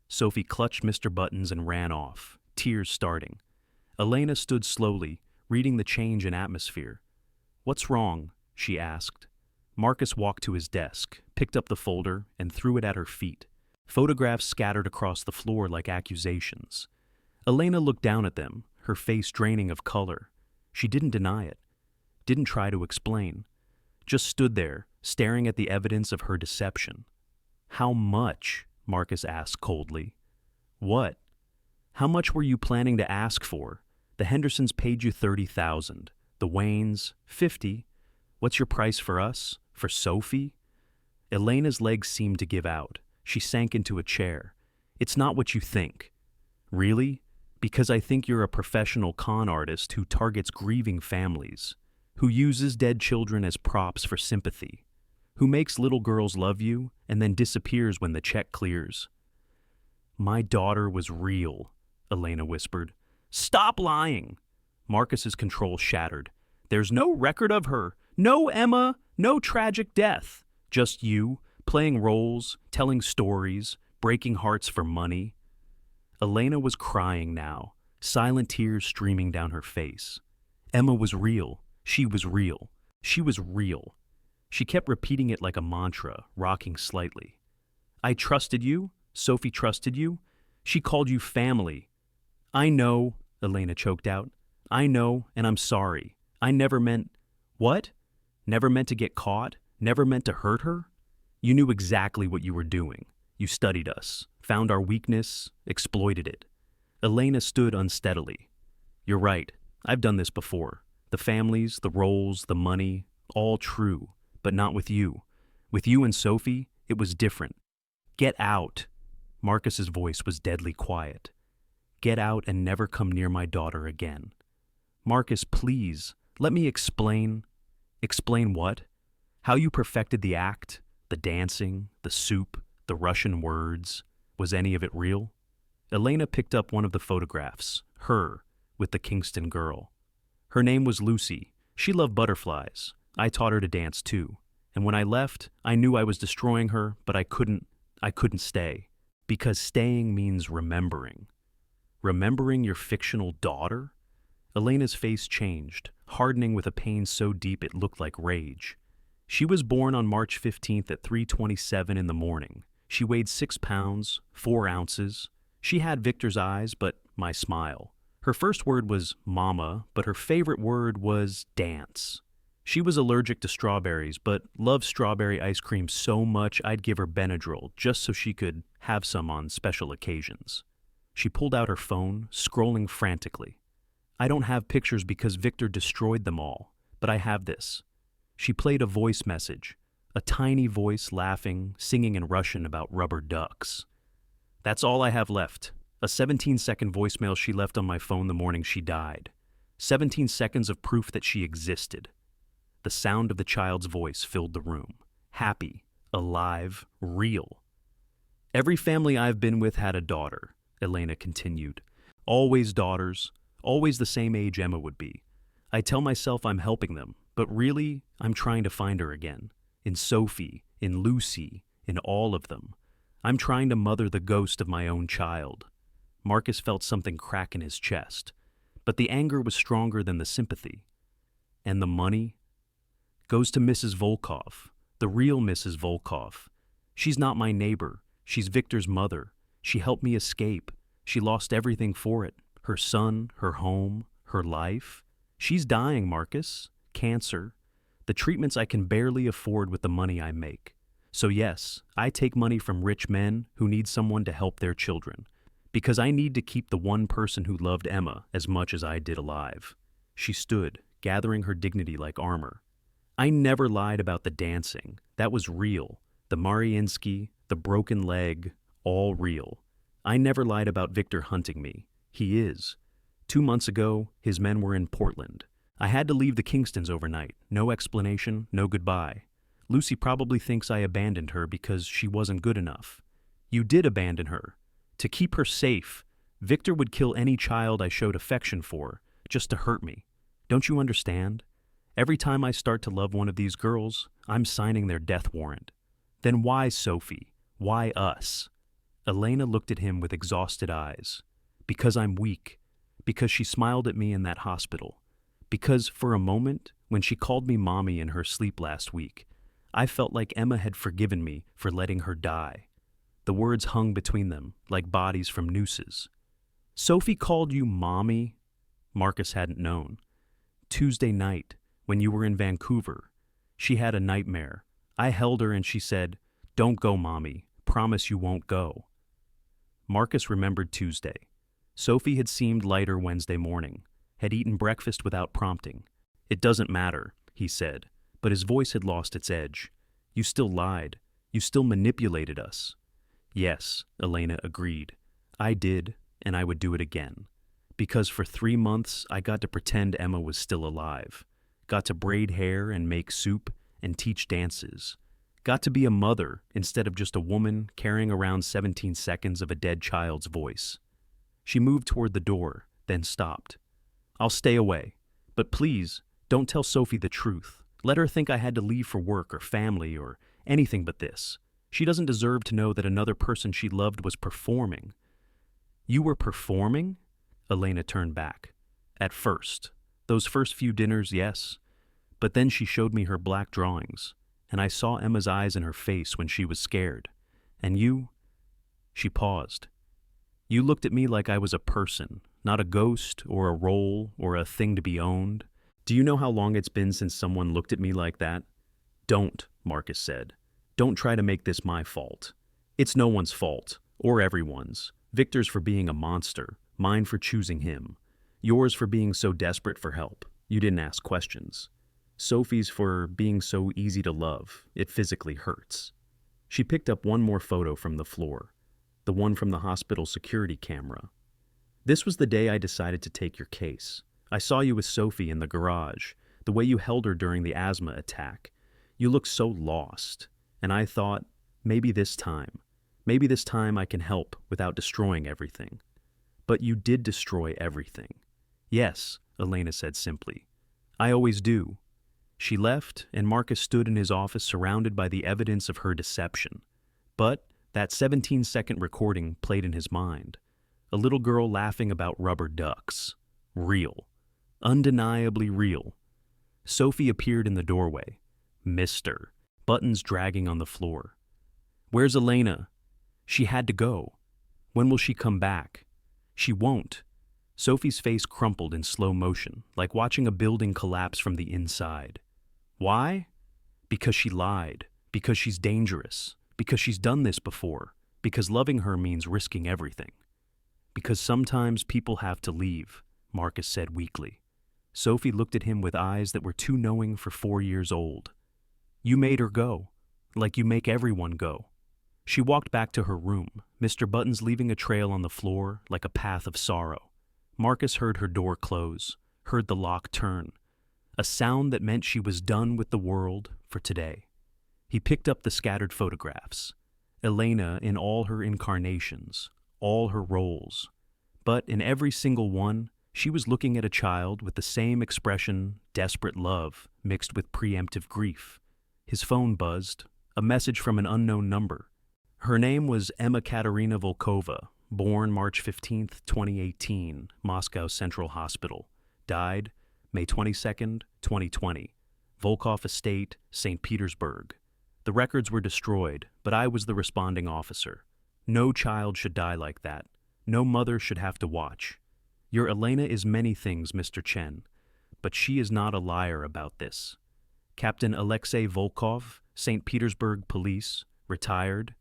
Sophie clutched Mr. Buttons and ran off, tears starting. Elena stood slowly, reading the change in atmosphere. "What's wrong?" she asked. Marcus walked to his desk, picked up the folder, and threw it at her feet. Photographs scattered across the floor like accusations. Elena looked down at them, her face draining of color. She didn't deny it, didn't try to explain. Just stood there, staring at the evidence of her deception. "How much?" Marcus asked coldly. "What? How much were you planning to ask for? The Hendersons paid you $30,000. The Waynes, $50. What's your price for us? For Sophie?" Elena's legs seemed to give out. She sank into a chair. "It's not what you think." "Really? Because I think you're a professional con artist who targets grieving families, who uses dead children as props for sympathy, who makes little girls love you and then disappears when the check clears." "My daughter was real," Elena whispered. "Stop lying!" Marcus's control shattered. "There's no record of her. No Emma, no tragic death. Just you, playing roles, telling stories, breaking hearts for money." Elena was crying now, silent tears streaming down her face. Emma was real. She was real. She was real. She kept repeating it like a mantra, rocking slightly. "I trusted you. Sophie trusted you. She called you family." "I know," Elena choked out. "I know, and I'm sorry. I never meant—" "What? Never meant to get caught? Never meant to hurt her?" "You knew exactly what you were doing. You studied us, found our weakness, exploited it." Elena stood unsteadily. "You're right. I've done this before. The families, the roles, the money, all true, but not with you. With you and Sophie, it was different. Get out." Marcus's voice was deadly quiet. "Get out and never come near my daughter again." "Marcus, please, let me explain." "Explain what? How you perfected the act, the dancing, the soup, the Russian words. Was any of it real?" Elena picked up one of the photographs, her, with the Kingston girl. "Her name was Lucy. She loved butterflies. I taught her to dance too. And when I left, I knew I was destroying her, but I couldn't stay. Because staying means remembering." "Remembering your fictional daughter?" Elena's face changed, hardening with a pain so deep it looked like rage. "She was born on March 15th at 3:27 in the morning. She weighed 6 pounds, 4 ounces. She had Victor's eyes, but my smile. Her first word was mama, but her favorite word was dance. She was allergic to strawberries, but loved strawberry ice cream so much I'd give her Benadryl just so she could have some on special occasions." She pulled out her phone, scrolling frantically. "I don't have pictures because Victor destroyed them all, but I have this." She played a voice message, a tiny voice laughing, singing in Russian about rubber ducks. "That's all I have left. A 17-second voicemail she left on my phone the morning she died. 17 seconds of proof that she existed." The sound of the child's voice filled the room. Happy, alive, real. "Every family I've been with had a daughter," Elena continued. "Always daughters, always the same age Emma would be. I tell myself I'm helping them, but really, I'm trying to find her again. In Sophie, in Lucy, in all of them. I'm trying to mother the ghost of my own child." Marcus felt something crack in his chest, but the anger was stronger than the sympathy. "And the money?" "Goes to Mrs. Volkov, the real Mrs. Volkov. She's not my neighbor. She's Victor's mother. She helped me escape. She lost everything for it. Her son, her home, her life. She's dying, Marcus. Cancer. The treatments I can barely afford with the money I make. So yes, I take money from rich men who need someone to help their children, because I need to keep the one person who loved Emma as much as I did alive." She stood, gathering her dignity like armor. "I never lied about the dancing. That was real. The Mariinsky, the broken leg, all real. I never lied about Victor hunting me. He is. 2 months ago, his men were in Portland. I had to leave the Kingstons overnight. No explanation, no goodbye. Lucy probably thinks I abandoned her because she wasn't good enough. You did abandon her. To keep her safe, Victor would kill any child I showed affection for, just to hurt me. Don't you understand? Every time I start to love one of these girls, I'm signing their death warrant. Then why Sophie? Why us?" Elena looked at him with exhausted eyes. Because I'm weak. Because she smiled at me in that hospital. Because, for a moment, when she called me mommy in her sleep last week, I felt like Emma had forgiven me for letting her die. The words hung between them, like bodies from nooses. Sophie called you mommy? Marcus hadn't known. Tuesday night, when you were in Vancouver. She had a nightmare. I held her and she said, "Don't go, mommy. Promise you won't go." Marcus remembered Tuesday. Sophie had seemed lighter Wednesday morning, had eaten breakfast without prompting. "It doesn't matter," he said, but his voice had lost its edge. "You still lied. You still manipulated us." "Yes," Elena agreed. "I did, and I would do it again. Because for 3 months I got to pretend Emma was still alive. Got to braid hair and make soup and teach dances. Got to be a mother instead of just a woman carrying around 17 seconds of a dead child's voice." She moved toward the door, then stopped. "I'll stay away. But please, don't tell Sophie the truth. Let her think I had to leave for work or family or anything but this. She doesn't deserve to know that another person she loved was performing." "You were performing?" Elena turned back. "At first. Those first few dinners, yes. But then she showed me her black drawings, and I saw Emma's eyes in her face when she was scared. And you—" She paused. "You looked at me like I was a person, not a ghost or a role or a thing to be owned. Do you know how long it's been since someone looked at me like that?" "Don't," Marcus said. "Don't try to make this my fault. It's no one's fault, or everyone's. Victor's for being a monster, mine for choosing him. Yours for being so desperate for help. You didn't ask questions. Sophie's for being so easy to love, it physically hurts." She picked up one more photo from the floor, the one from the hospital security camera. "This was the day I decided to take your case. I saw you with Sophie in the garage, the way you held her during the asthma attack. You looked so lost, and I thought, maybe this time I can help without destroying everything. But you did destroy everything." "Yes," Elena said simply. "I always do." She left, and Marcus stood in his office surrounded by the evidence of her deception. But that 17-second recording played in his mind. A little girl laughing about rubber ducks. Real. Undeniably real. Sophie appeared in the doorway. Mister. Buttons dragging on the floor. "Where's Elena?" "She had to go." "When will she come back?" "She won't." Sophie's face crumpled in slow motion, like watching a building collapse from the inside. "Why?" "Because she lied. Because she's dangerous. Because she's done this before. Because loving her means risking everything." "Because sometimes people have to leave," Marcus said weakly. Sophie looked at him with eyes that were too knowing for 4 years old. "You made her go. Like you make everyone go." She walked back to her room, Mr. Buttons leaving a trail on the floor like a path of sorrow. Marcus heard her door close, heard the lock turn. A sound that meant she was done with the world for today. He picked up the scattered photographs. Elena in all her incarnations, all her roles. But in every single one, she was looking at a child with the same expression, desperate love, mixed with preemptive grief. His phone buzzed, a message from an unknown number. Her name was Emma Katerina Volkova, born March 15, 2018, Moscow Central Hospital. Died May 22, 2020. Volkov Estate, St. Petersburg. The records were destroyed, but I was the responding officer. No child should die like that. No mother should have to watch. Your Elena is many things, Mr. Chen, but she is not a liar about this. Captain Alexei Volkov, St. Petersburg Police, retired.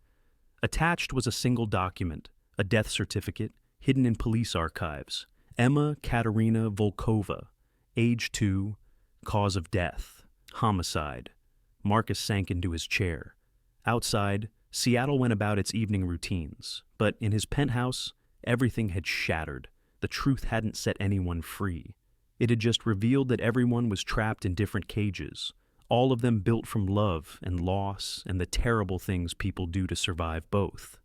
Attached was a single document, a death certificate, hidden in police archives. Emma Katerina Volkova, age 2, cause of death, homicide. Marcus sank into his chair. Outside, Seattle went about its evening routines, but in his penthouse, everything had shattered. The truth hadn't set anyone free. It had just revealed that everyone was trapped in different cages, all of them built from love and loss and the terrible things people do to survive both.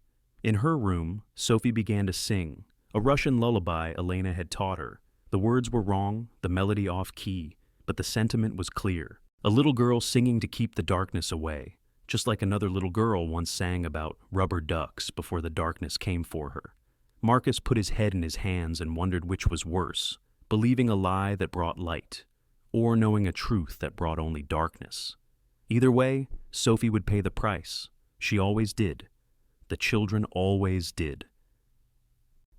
In her room, Sophie began to sing, a Russian lullaby Elena had taught her. The words were wrong, the melody off-key, but the sentiment was clear. A little girl singing to keep the darkness away, just like another little girl once sang about rubber ducks before the darkness came for her. Marcus put his head in his hands and wondered which was worse, believing a lie that brought light, or knowing a truth that brought only darkness. Either way, Sophie would pay the price. She always did. The children always did.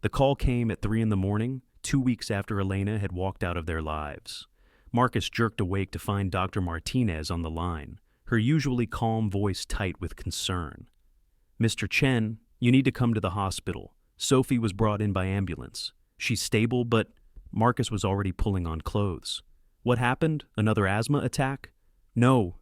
The call came at 3 a.m, 2 weeks after Elena had walked out of their lives. Marcus jerked awake to find Dr. Martinez on the line, her usually calm voice tight with concern. "Mr. Chen, you need to come to the hospital. Sophie was brought in by ambulance. She's stable, but..." Marcus was already pulling on clothes. "What happened? Another asthma attack?" "No,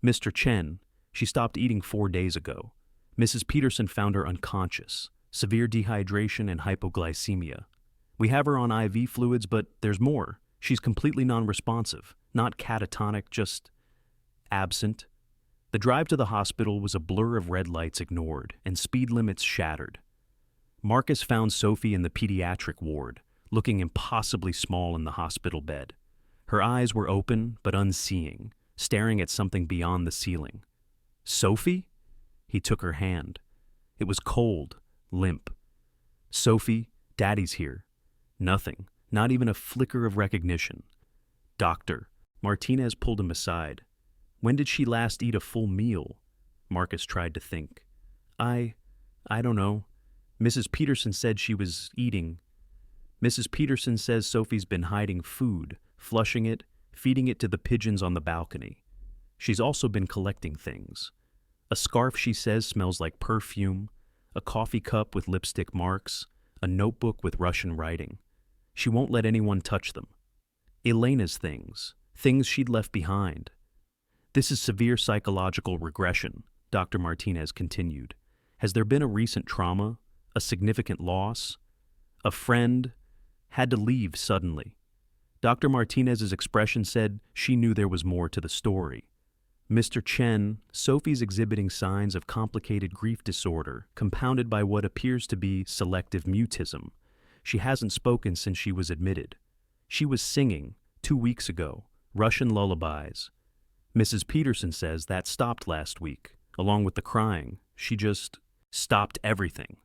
Mr. Chen, she stopped eating 4 days ago. Mrs. Peterson found her unconscious, severe dehydration and hypoglycemia. We have her on IV fluids, but there's more. She's completely non-responsive, not catatonic, just absent." The drive to the hospital was a blur of red lights ignored and speed limits shattered. Marcus found Sophie in the pediatric ward, looking impossibly small in the hospital bed. Her eyes were open but unseeing, staring at something beyond the ceiling. "Sophie?" He took her hand. It was cold, limp. "Sophie, Daddy's here." Nothing, not even a flicker of recognition. "Doctor." Martinez pulled him aside. "When did she last eat a full meal?" Marcus tried to think. I don't know. Mrs. Peterson said she was eating. Mrs. Peterson says Sophie's been hiding food, flushing it, feeding it to the pigeons on the balcony. She's also been collecting things. A scarf she says smells like perfume, a coffee cup with lipstick marks, a notebook with Russian writing. She won't let anyone touch them. Elena's things she'd left behind. This is severe psychological regression, Dr. Martinez continued. Has there been a recent trauma, a significant loss? A friend had to leave suddenly. Dr. Martinez's expression said she knew there was more to the story. "Mr. Chen, Sophie's exhibiting signs of complicated grief disorder, compounded by what appears to be selective mutism. She hasn't spoken since she was admitted. She was singing, 2 weeks ago, Russian lullabies. Mrs. Peterson says that stopped last week, along with the crying. She just stopped everything."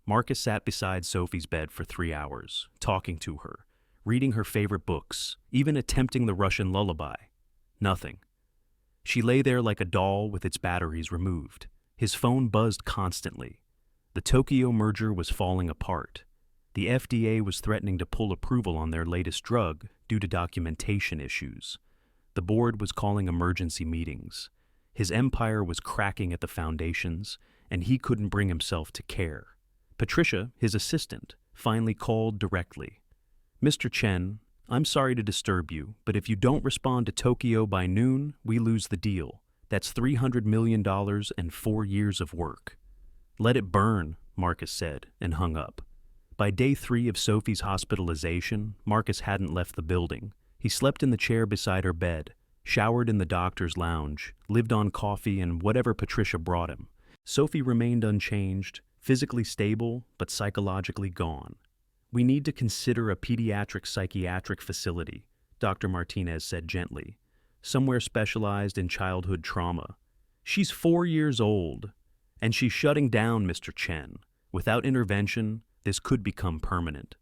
Marcus sat beside Sophie's bed for 3 hours, talking to her, reading her favorite books, even attempting the Russian lullaby. Nothing. She lay there like a doll with its batteries removed. His phone buzzed constantly. The Tokyo merger was falling apart. The FDA was threatening to pull approval on their latest drug due to documentation issues. The board was calling emergency meetings. His empire was cracking at the foundations, and he couldn't bring himself to care. Patricia, his assistant, finally called directly. "Mr. Chen, I'm sorry to disturb you, but if you don't respond to Tokyo by noon, we lose the deal. That's $300 million and 4 years of work." "Let it burn," Marcus said, and hung up. By day 3 of Sophie's hospitalization, Marcus hadn't left the building. He slept in the chair beside her bed, showered in the doctor's lounge, lived on coffee and whatever Patricia brought him. Sophie remained unchanged, physically stable, but psychologically gone. "We need to consider a pediatric psychiatric facility," Dr. Martinez said gently. "Somewhere specialized in childhood trauma. She's 4 years old, and she's shutting down, Mr. Chen. Without intervention, this could become permanent."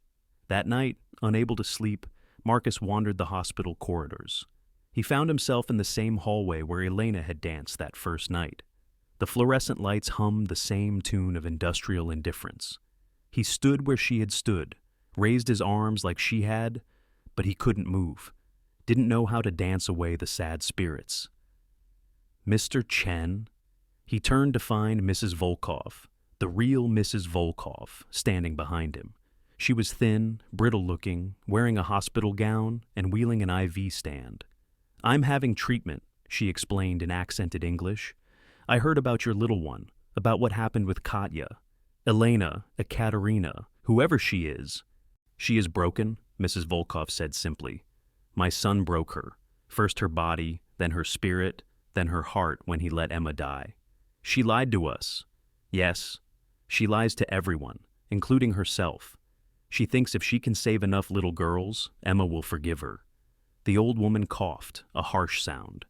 That night, unable to sleep, Marcus wandered the hospital corridors. He found himself in the same hallway where Elena had danced that first night. The fluorescent lights hummed the same tune of industrial indifference. He stood where she had stood, raised his arms like she had, but he couldn't move, didn't know how to dance away the sad spirits. "Mr. Chen?" He turned to find Mrs. Volkov, the real Mrs. Volkov, standing behind him. She was thin, brittle-looking, wearing a hospital gown and wheeling an IV stand. "I'm having treatment," she explained in accented English. "I heard about your little one, about what happened with Katya. Elena, Ekaterina, whoever she is." "She is broken," Mrs. Volkov said simply. "My son broke her. First her body, then her spirit, then her heart when he let Emma die. She lied to us. Yes, she lies to everyone, including herself. She thinks if she can save enough little girls, Emma will forgive her." The old woman coughed, a harsh sound.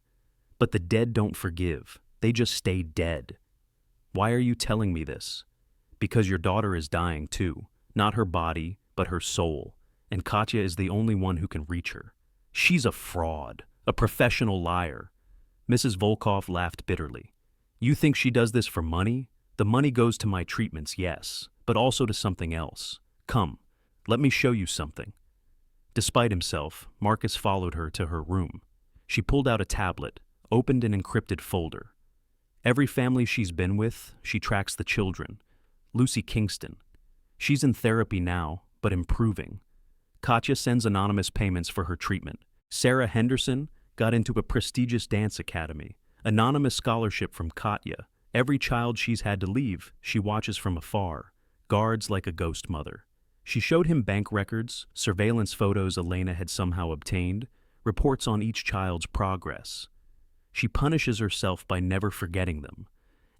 "But the dead don't forgive. They just stay dead. Why are you telling me this? Because your daughter is dying too. Not her body, but her soul. And Katya is the only one who can reach her. She's a fraud, a professional liar. Mrs. Volkov laughed bitterly. You think she does this for money? The money goes to my treatments, yes, but also to something else. Come, let me show you something. Despite himself, Marcus followed her to her room. She pulled out a tablet, opened an encrypted folder. Every family she's been with, she tracks the children. Lucy Kingston. She's in therapy now, but improving. Katya sends anonymous payments for her treatment. Sarah Henderson got into a prestigious dance academy. Anonymous scholarship from Katya. Every child she's had to leave, she watches from afar. Guards like a ghost mother. She showed him bank records, surveillance photos Elena had somehow obtained, reports on each child's progress. She punishes herself by never forgetting them,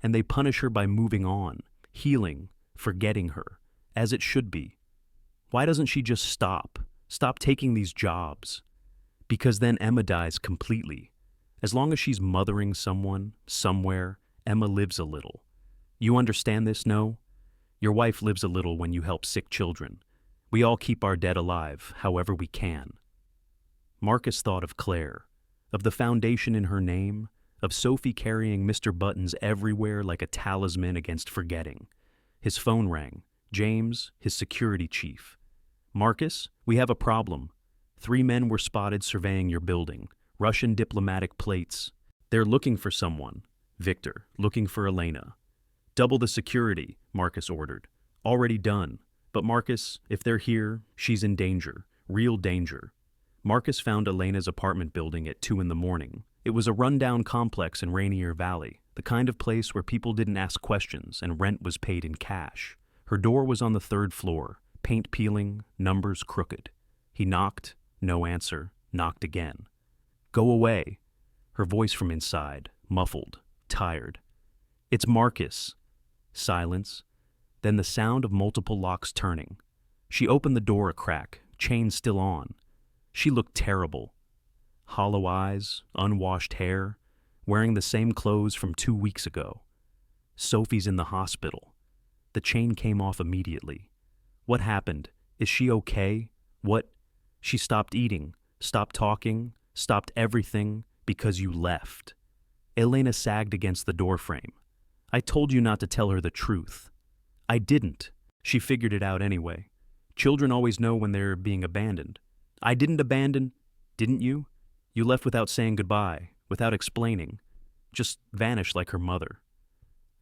and they punish her by moving on, healing, forgetting her, as it should be. Why doesn't she just stop? Stop taking these jobs? Because then Emma dies completely. As long as she's mothering someone, somewhere, Emma lives a little. You understand this, no? Your wife lives a little when you help sick children. We all keep our dead alive, however we can. Marcus thought of Claire, of the foundation in her name, of Sophie carrying Mr. Buttons everywhere like a talisman against forgetting. His phone rang. James, his security chief. Marcus, we have a problem. 3 men were spotted surveying your building. Russian diplomatic plates. They're looking for someone. Victor, looking for Elena. Double the security, Marcus ordered. Already done. But Marcus, if they're here, she's in danger. Real danger. Marcus found Elena's apartment building at 2 in the morning. It was a rundown complex in Rainier Valley, the kind of place where people didn't ask questions and rent was paid in cash. Her door was on the 3rd floor, paint peeling, numbers crooked. He knocked, no answer, knocked again. Go away. Her voice from inside, muffled, tired. It's Marcus. Silence. Then the sound of multiple locks turning. She opened the door a crack, chain still on. She looked terrible. Hollow eyes, unwashed hair, wearing the same clothes from 2 weeks ago. Sophie's in the hospital. The chain came off immediately. What happened? Is she okay? What? She stopped eating, stopped talking, stopped everything because you left. Elena sagged against the doorframe. I told you not to tell her the truth. I didn't. She figured it out anyway. Children always know when they're being abandoned. I didn't abandon, didn't you? You left without saying goodbye, without explaining. Just vanished like her mother.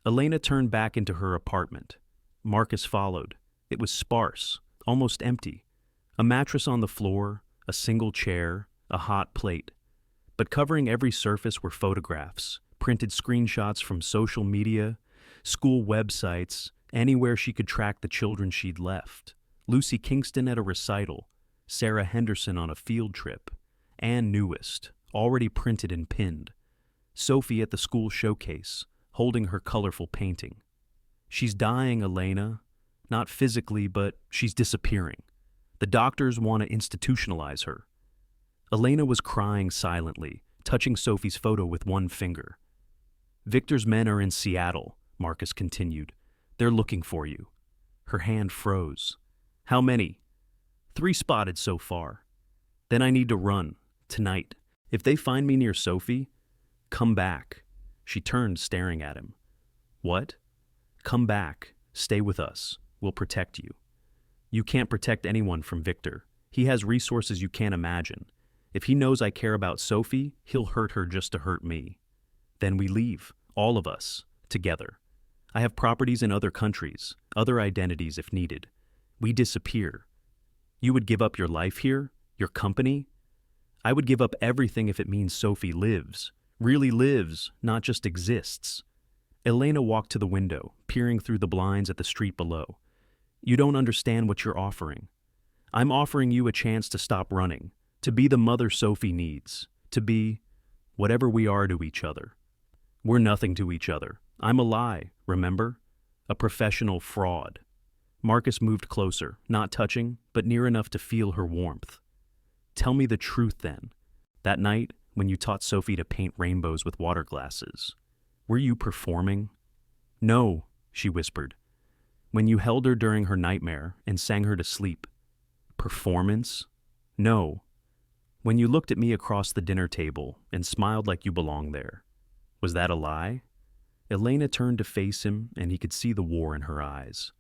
Elena turned back into her apartment. Marcus followed. It was sparse, almost empty. A mattress on the floor, a single chair, a hot plate. But covering every surface were photographs, printed screenshots from social media, school websites, anywhere she could track the children she'd left. Lucy Kingston at a recital, Sarah Henderson on a field trip, Ann Newest, already printed and pinned, Sophie at the school showcase, holding her colorful painting. She's dying, Elena. Not physically, but she's disappearing. The doctors want to institutionalize her. Elena was crying silently, touching Sophie's photo with one finger. Victor's men are in Seattle, Marcus continued. They're looking for you. Her hand froze. How many? 3 spotted so far. Then I need to run, tonight. If they find me near Sophie, come back. She turned, staring at him. What? Come back. Stay with us. We'll protect you. You can't protect anyone from Victor. He has resources you can't imagine. If he knows I care about Sophie, he'll hurt her just to hurt me. Then we leave, all of us, together. I have properties in other countries, other identities if needed. We disappear. You would give up your life here? Your company? I would give up everything if it means Sophie lives. Really lives, not just exists. Elena walked to the window, peering through the blinds at the street below. You don't understand what you're offering. I'm offering you a chance to stop running, to be the mother Sophie needs, to be whatever we are to each other. We're nothing to each other. I'm a lie, remember? A professional fraud. Marcus moved closer, not touching, but near enough to feel her warmth. Tell me the truth then. That night, when you taught Sophie to paint rainbows with water glasses, Were you performing? No, she whispered. When you held her during her nightmare and sang her to sleep. Performance? No. When you looked at me across the dinner table and smiled like you belonged there. Was that a lie? Elena turned to face him, and he could see the war in her eyes.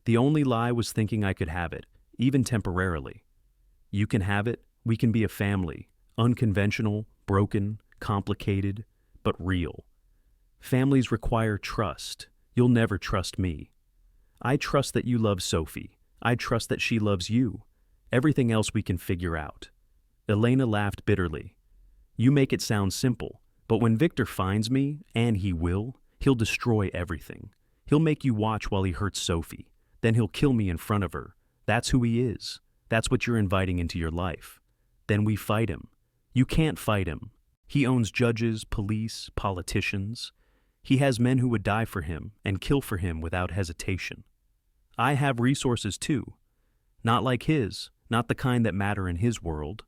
The only lie was thinking I could have it, even temporarily. You can have it, we can be a family, unconventional, broken, complicated, but real. Families require trust. You'll never trust me. I trust that you love Sophie. I trust that she loves you. Everything else we can figure out. Elena laughed bitterly. You make it sound simple, but when Victor finds me, and he will, he'll destroy everything. He'll make you watch while he hurts Sophie. Then he'll kill me in front of her. That's who he is. That's what you're inviting into your life. Then we fight him. You can't fight him. He owns judges, police, politicians. He has men who would die for him and kill for him without hesitation. I have resources too. Not like his, not the kind that matter in his world.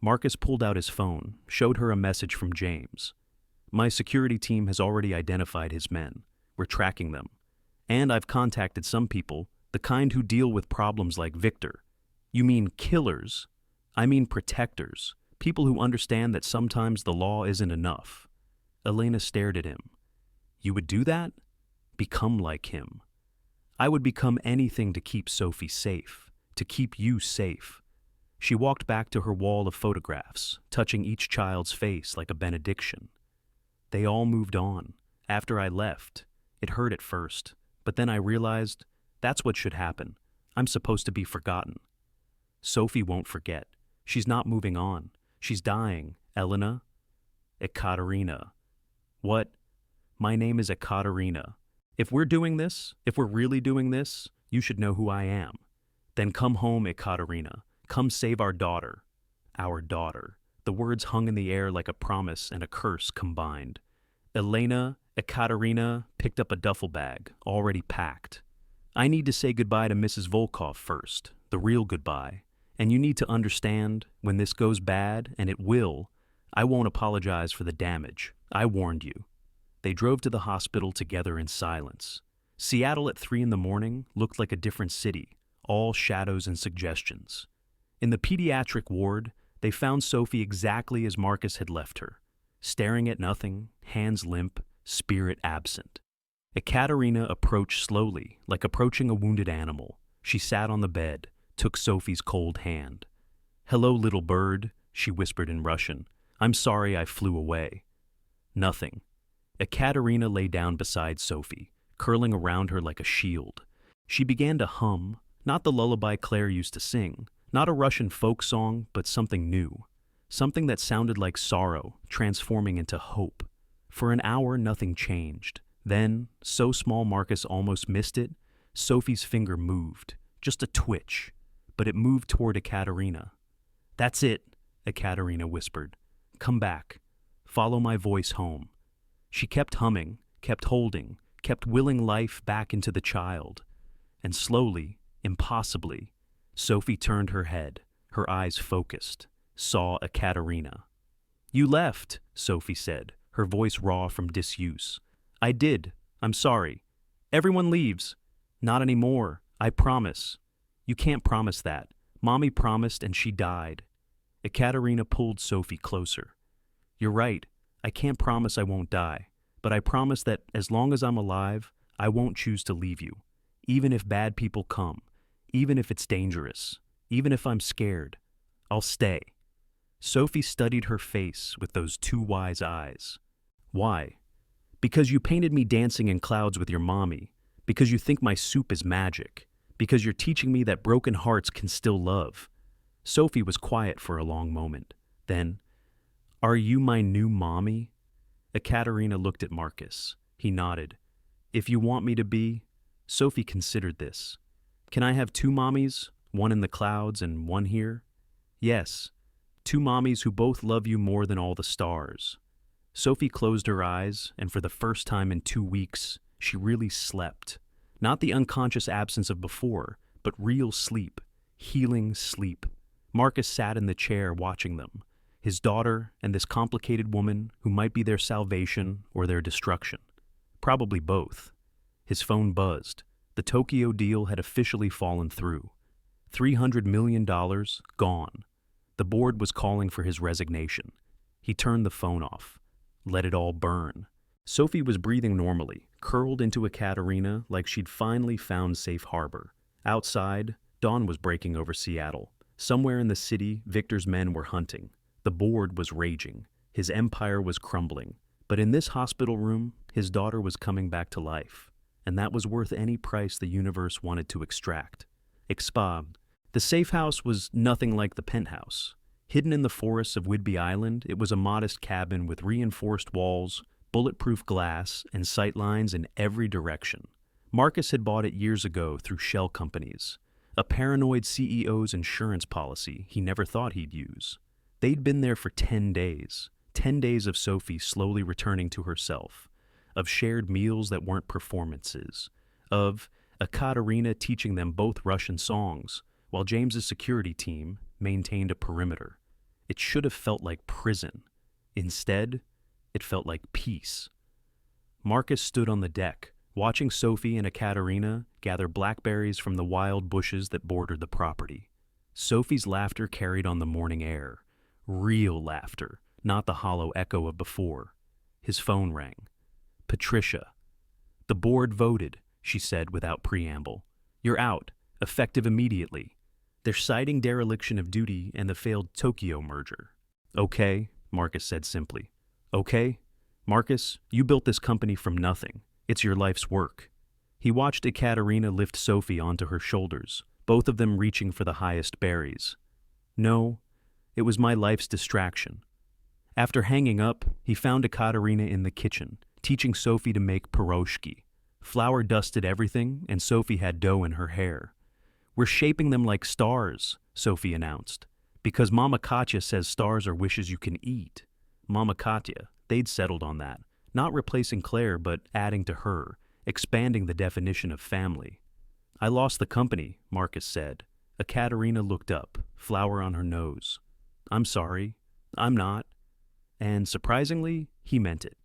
Marcus pulled out his phone, showed her a message from James. My security team has already identified his men. We're tracking them. And I've contacted some people, the kind who deal with problems like Victor. You mean killers? I mean protectors. People who understand that sometimes the law isn't enough. Elena stared at him. You would do that? Become like him. I would become anything to keep Sophie safe, to keep you safe. She walked back to her wall of photographs, touching each child's face like a benediction. They all moved on. After I left, it hurt at first, but then I realized that's what should happen. I'm supposed to be forgotten. Sophie won't forget. She's not moving on. She's dying. Elena? Ekaterina. What? My name is Ekaterina. If we're doing this, if we're really doing this, you should know who I am. Then come home, Ekaterina. Come save our daughter. Our daughter. The words hung in the air like a promise and a curse combined. Ekaterina picked up a duffel bag, already packed. I need to say goodbye to Mrs. Volkov first, the real goodbye. And you need to understand, when this goes bad, and it will, I won't apologize for the damage. I warned you. They drove to the hospital together in silence. Seattle at 3 a.m. looked like a different city, all shadows and suggestions. In the pediatric ward, they found Sophie exactly as Marcus had left her, staring at nothing, hands limp, spirit absent. Ekaterina approached slowly, like approaching a wounded animal. She sat on the bed, took Sophie's cold hand. Hello, little bird, she whispered in Russian. I'm sorry I flew away. Nothing. Ekaterina lay down beside Sophie, curling around her like a shield. She began to hum, not the lullaby Claire used to sing, not a Russian folk song, but something new. Something that sounded like sorrow, transforming into hope. For an hour, nothing changed. Then, so small Marcus almost missed it, Sophie's finger moved, just a twitch, but it moved toward Ekaterina. That's it, Ekaterina whispered. Come back. Follow my voice home. She kept humming, kept holding, kept willing life back into the child. And slowly, impossibly, Sophie turned her head, her eyes focused, saw Ekaterina. You left, Sophie said, her voice raw from disuse. I did. I'm sorry. Everyone leaves. Not anymore. I promise. You can't promise that. Mommy promised and she died. Ekaterina pulled Sophie closer. You're right. I can't promise I won't die, but I promise that as long as I'm alive, I won't choose to leave you, even if bad people come, even if it's dangerous, even if I'm scared. I'll stay. Sophie studied her face with those two wise eyes. Why? Because you painted me dancing in clouds with your mommy, because you think my soup is magic, because you're teaching me that broken hearts can still love. Sophie was quiet for a long moment. Then, are you my new mommy? Ekaterina looked at Marcus. He nodded. If you want me to be. Sophie considered this. Can I have two mommies, one in the clouds and one here? Yes, two mommies who both love you more than all the stars. Sophie closed her eyes, and for the first time in 2 weeks, she really slept. Not the unconscious absence of before, but real sleep, healing sleep. Marcus sat in the chair watching them, his daughter and this complicated woman who might be their salvation or their destruction. Probably both. His phone buzzed. The Tokyo deal had officially fallen through. $300 million gone. The board was calling for his resignation. He turned the phone off. Let it all burn. Sophie was breathing normally, curled into a Katerina like she'd finally found safe harbor. Outside, dawn was breaking over Seattle. Somewhere in the city, Victor's men were hunting. The board was raging. His empire was crumbling. But in this hospital room, his daughter was coming back to life. And that was worth any price the universe wanted to extract. The safe house was nothing like the penthouse. Hidden in the forests of Whidbey Island, it was a modest cabin with reinforced walls, bulletproof glass, and sightlines in every direction. Marcus had bought it years ago through shell companies, a paranoid CEO's insurance policy he never thought he'd use. They'd been there for 10 days. 10 days of Sophie slowly returning to herself, of shared meals that weren't performances, of Ekaterina teaching them both Russian songs, while James's security team maintained a perimeter. It should have felt like prison. Instead, it felt like peace. Marcus stood on the deck, watching Sophie and Ekaterina gather blackberries from the wild bushes that bordered the property. Sophie's laughter carried on the morning air. Real laughter, not the hollow echo of before. His phone rang. Patricia. The board voted, she said without preamble. You're out, effective immediately. They're citing dereliction of duty and the failed Tokyo merger. Okay, Marcus said simply. Okay? Marcus, you built this company from nothing. It's your life's work. He watched Ekaterina lift Sophie onto her shoulders, both of them reaching for the highest berries. No, it was my life's distraction. After hanging up, he found Ekaterina in the kitchen, teaching Sophie to make pierogi. Flour dusted everything, and Sophie had dough in her hair. We're shaping them like stars, Sophie announced, because Mama Katya says stars are wishes you can eat. Mama Katya, they'd settled on that, not replacing Claire but adding to her, expanding the definition of family. I lost the company, Marcus said. Ekaterina looked up, flour on her nose. I'm sorry. I'm not. And surprisingly, he meant it.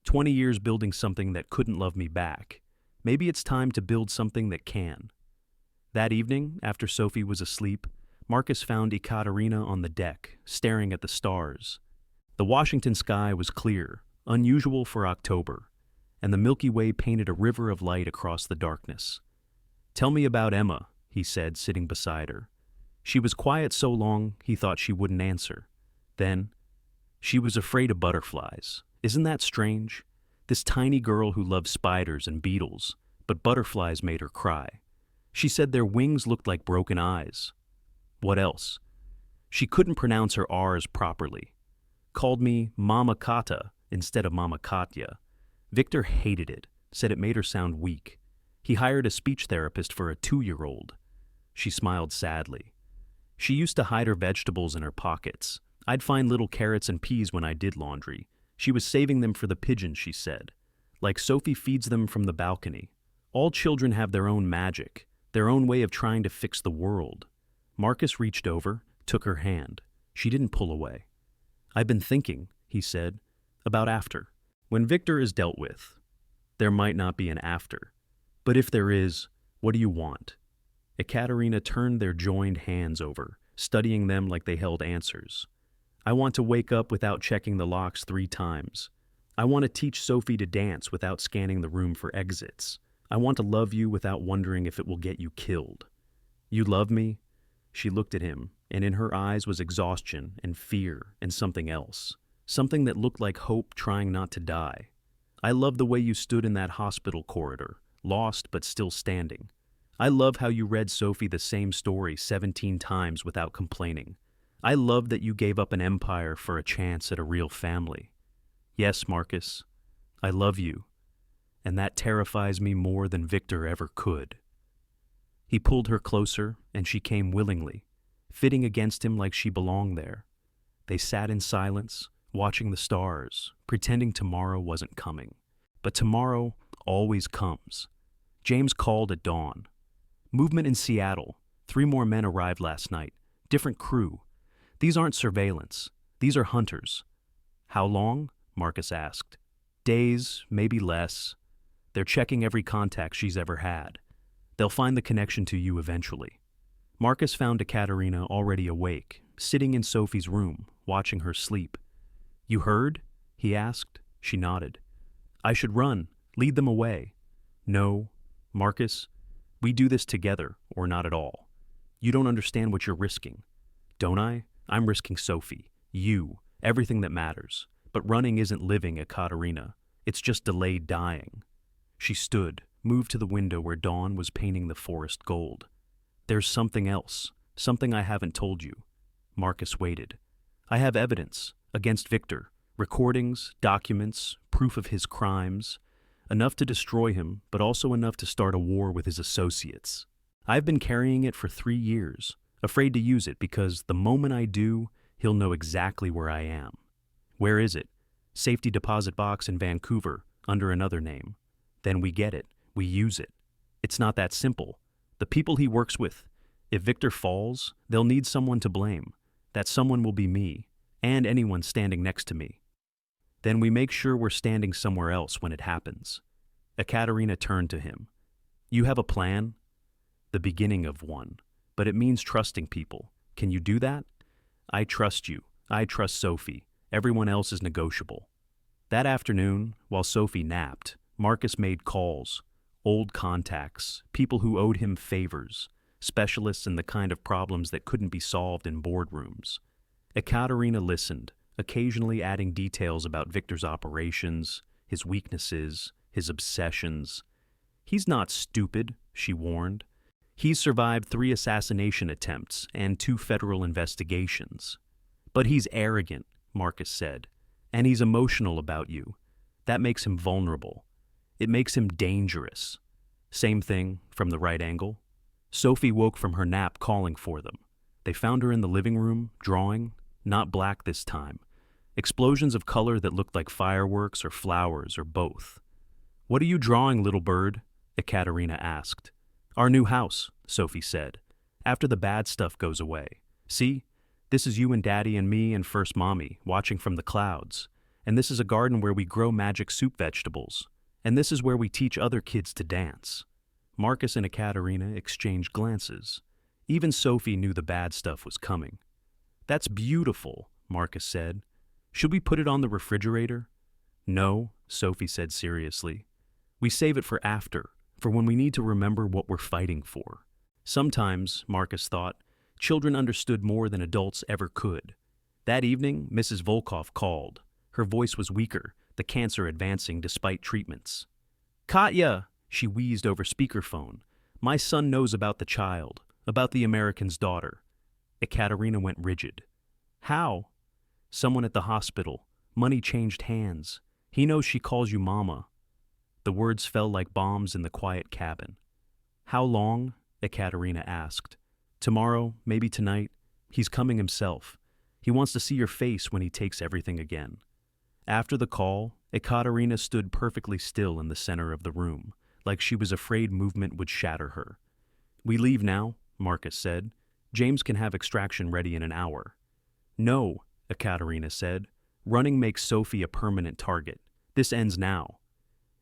20 years building something that couldn't love me back. Maybe it's time to build something that can. That evening, after Sophie was asleep, Marcus found Ekaterina on the deck, staring at the stars. The Washington sky was clear, unusual for October, and the Milky Way painted a river of light across the darkness. Tell me about Emma, he said, sitting beside her. She was quiet so long he thought she wouldn't answer. Then, she was afraid of butterflies. Isn't that strange? This tiny girl who loved spiders and beetles, but butterflies made her cry. She said their wings looked like broken eyes. What else? She couldn't pronounce her R's properly. Called me Mama Kata instead of Mama Katya. Victor hated it, said it made her sound weak. He hired a speech therapist for a 2-year-old. She smiled sadly. She used to hide her vegetables in her pockets. I'd find little carrots and peas when I did laundry. She was saving them for the pigeons, she said. Like Sophie feeds them from the balcony. All children have their own magic, their own way of trying to fix the world. Marcus reached over, took her hand. She didn't pull away. I've been thinking, he said, about after. When Victor is dealt with, there might not be an after. But if there is, what do you want? Ekaterina turned their joined hands over, studying them like they held answers. I want to wake up without checking the locks 3 times. I want to teach Sophie to dance without scanning the room for exits. I want to love you without wondering if it will get you killed. You love me? She looked at him, and in her eyes was exhaustion and fear and something else. Something that looked like hope trying not to die. I love the way you stood in that hospital corridor, lost but still standing. I love how you read Sophie the same story 17 times without complaining. I love that you gave up an empire for a chance at a real family. Yes, Marcus, I love you, and that terrifies me more than Victor ever could. He pulled her closer, and she came willingly, fitting against him like she belonged there. They sat in silence, watching the stars, pretending tomorrow wasn't coming. But tomorrow always comes. James called at dawn. Movement in Seattle. 3 more men arrived last night. Different crew. These aren't surveillance. These are hunters. How long? Marcus asked. Days, maybe less. They're checking every contact she's ever had. They'll find the connection to you eventually. Marcus found Ekaterina already awake, sitting in Sophie's room, watching her sleep. "You heard?" he asked. She nodded. "I should run, lead them away." "No, Marcus, we do this together, or not at all. You don't understand what you're risking." "Don't I? I'm risking Sophie, you, everything that matters. But running isn't living, Ekaterina. It's just delayed dying." She stood, moved to the window where dawn was painting the forest gold. "There's something else, something I haven't told you." Marcus waited. "I have evidence, against Victor, recordings, documents, proof of his crimes, enough to destroy him, but also enough to start a war with his associates. I've been carrying it for 3 years, afraid to use it because the moment I do, he'll know exactly where I am." "Where is it?" "Safety deposit box in Vancouver, under another name." "Then we get it, we use it." "It's not that simple. The people he works with, if Victor falls, they'll need someone to blame. That someone will be me, and anyone standing next to me. Then we make sure we're standing somewhere else when it happens." Ekaterina turned to him. "You have a plan?" "The beginning of one, but it means trusting people. Can you do that?" "I trust you. I trust Sophie. Everyone else is negotiable." That afternoon, while Sophie napped, Marcus made calls. Old contacts, people who owed him favors, specialists in the kind of problems that couldn't be solved in boardrooms. Ekaterina listened, occasionally adding details about Victor's operations, his weaknesses, his obsessions. "He's not stupid," she warned. "He's survived 3 assassination attempts and 2 federal investigations." "But he's arrogant," Marcus said, "and he's emotional about you. That makes him vulnerable. It makes him dangerous." Same thing, from the right angle. Sophie woke from her nap calling for them. They found her in the living room, drawing, not black this time. Explosions of color that looked like fireworks or flowers or both. "What are you drawing, little bird?" Ekaterina asked. "Our new house," Sophie said. "After the bad stuff goes away. See? This is you and Daddy and me and First Mommy, watching from the clouds. And this is a garden where we grow magic soup vegetables. And this is where we teach other kids to dance." Marcus and Ekaterina exchanged glances. Even Sophie knew the bad stuff was coming. "That's beautiful," Marcus said. "Should we put it on the refrigerator?" "No," Sophie said seriously. "We save it for after, for when we need to remember what we're fighting for." Sometimes, Marcus thought, children understood more than adults ever could. That evening, Mrs. Volkov called. Her voice was weaker, the cancer advancing despite treatments. "Katya," she wheezed over speakerphone. "My son knows about the child, about the American's daughter." Ekaterina went rigid. "How?" "Someone at the hospital. Money changed hands. He knows she calls you Mama." The words fell like bombs in the quiet cabin. "How long?" Ekaterina asked. "Tomorrow, maybe tonight. He's coming himself. He wants to see your face when he takes everything again." After the call, Ekaterina stood perfectly still in the center of the room, like she was afraid movement would shatter her. "We leave now," Marcus said. "James can have extraction ready in an hour." "No," Ekaterina said. "Running makes Sophie a permanent target. This ends now."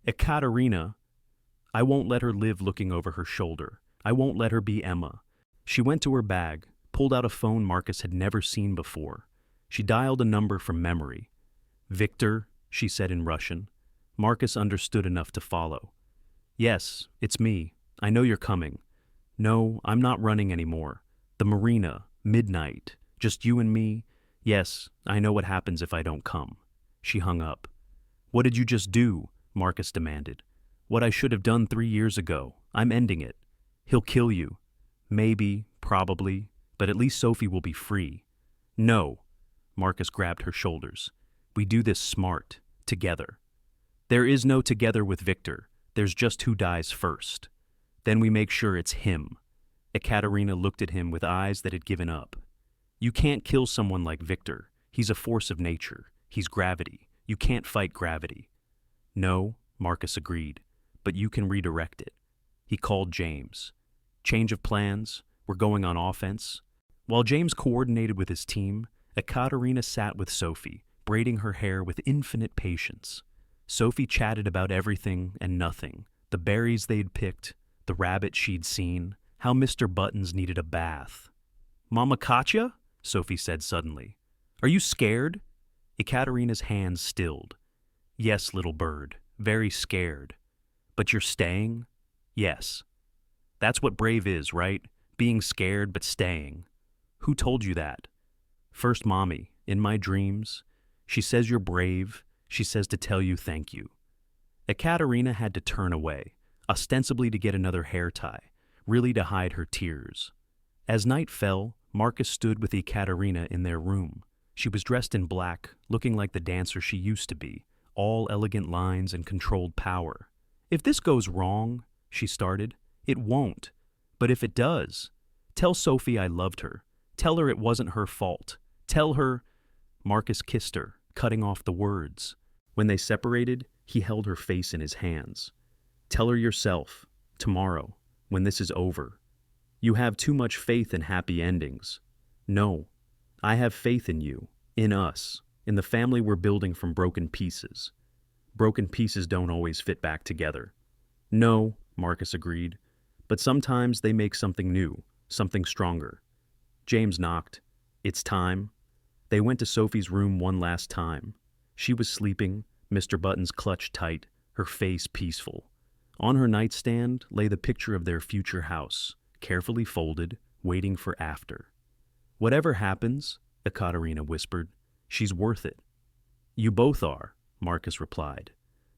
"Ekaterina!" "I won't let her live looking over her shoulder. I won't let her be Emma." She went to her bag, pulled out a phone Marcus had never seen before. She dialed a number from memory. "Victor," she said in Russian. Marcus understood enough to follow. "Yes, it's me. I know you're coming." "No, I'm not running anymore. The marina, midnight, just you and me. Yes, I know what happens if I don't come." She hung up. "What did you just do?" Marcus demanded. "What I should have done 3 years ago. I'm ending it. He'll kill you. Maybe, probably, but at least Sophie will be free." "No." Marcus grabbed her shoulders. "We do this smart, together." "There is no together with Victor. There's just who dies first. Then we make sure it's him." Ekaterina looked at him with eyes that had given up. "You can't kill someone like Victor. He's a force of nature. He's gravity. You can't fight gravity." "No," Marcus agreed, "but you can redirect it." He called James. "Change of plans. We're going on offense." While James coordinated with his team, Ekaterina sat with Sophie, braiding her hair with infinite patience. Sophie chatted about everything and nothing, the berries they'd picked, the rabbit she'd seen, how Mr. Buttons needed a bath. "Mama Katya?" Sophie said suddenly. "Are you scared?" Ekaterina's hands stilled. "Yes, little bird, very scared. But you're staying?" "Yes." "That's what brave is, right? Being scared but staying." "Who told you that?" "First Mommy, in my dreams. She says you're brave. She says to tell you thank you." Ekaterina had to turn away, ostensibly to get another hair tie, really to hide her tears. As night fell, Marcus stood with Ekaterina in their room. She was dressed in black, looking like the dancer she used to be, all elegant lines and controlled power. "If this goes wrong," she started, "it won't. But if it does, tell Sophie I loved her. Tell her it wasn't her fault. Tell her—" Marcus kissed her, cutting off the words. When they separated, he held her face in his hands. "Tell her yourself, tomorrow, when this is over. You have too much faith in happy endings. No, I have faith in you, in us, in the family we're building from broken pieces. Broken pieces don't always fit back together." "No," Marcus agreed, "but sometimes they make something new, something stronger." James knocked. "It's time." They went to Sophie's room one last time. She was sleeping, Mr. Buttons clutched tight, her face peaceful. On her nightstand lay the picture of their future house, carefully folded, waiting for after. "Whatever happens," Ekaterina whispered, "she's worth it." "You both are," Marcus replied.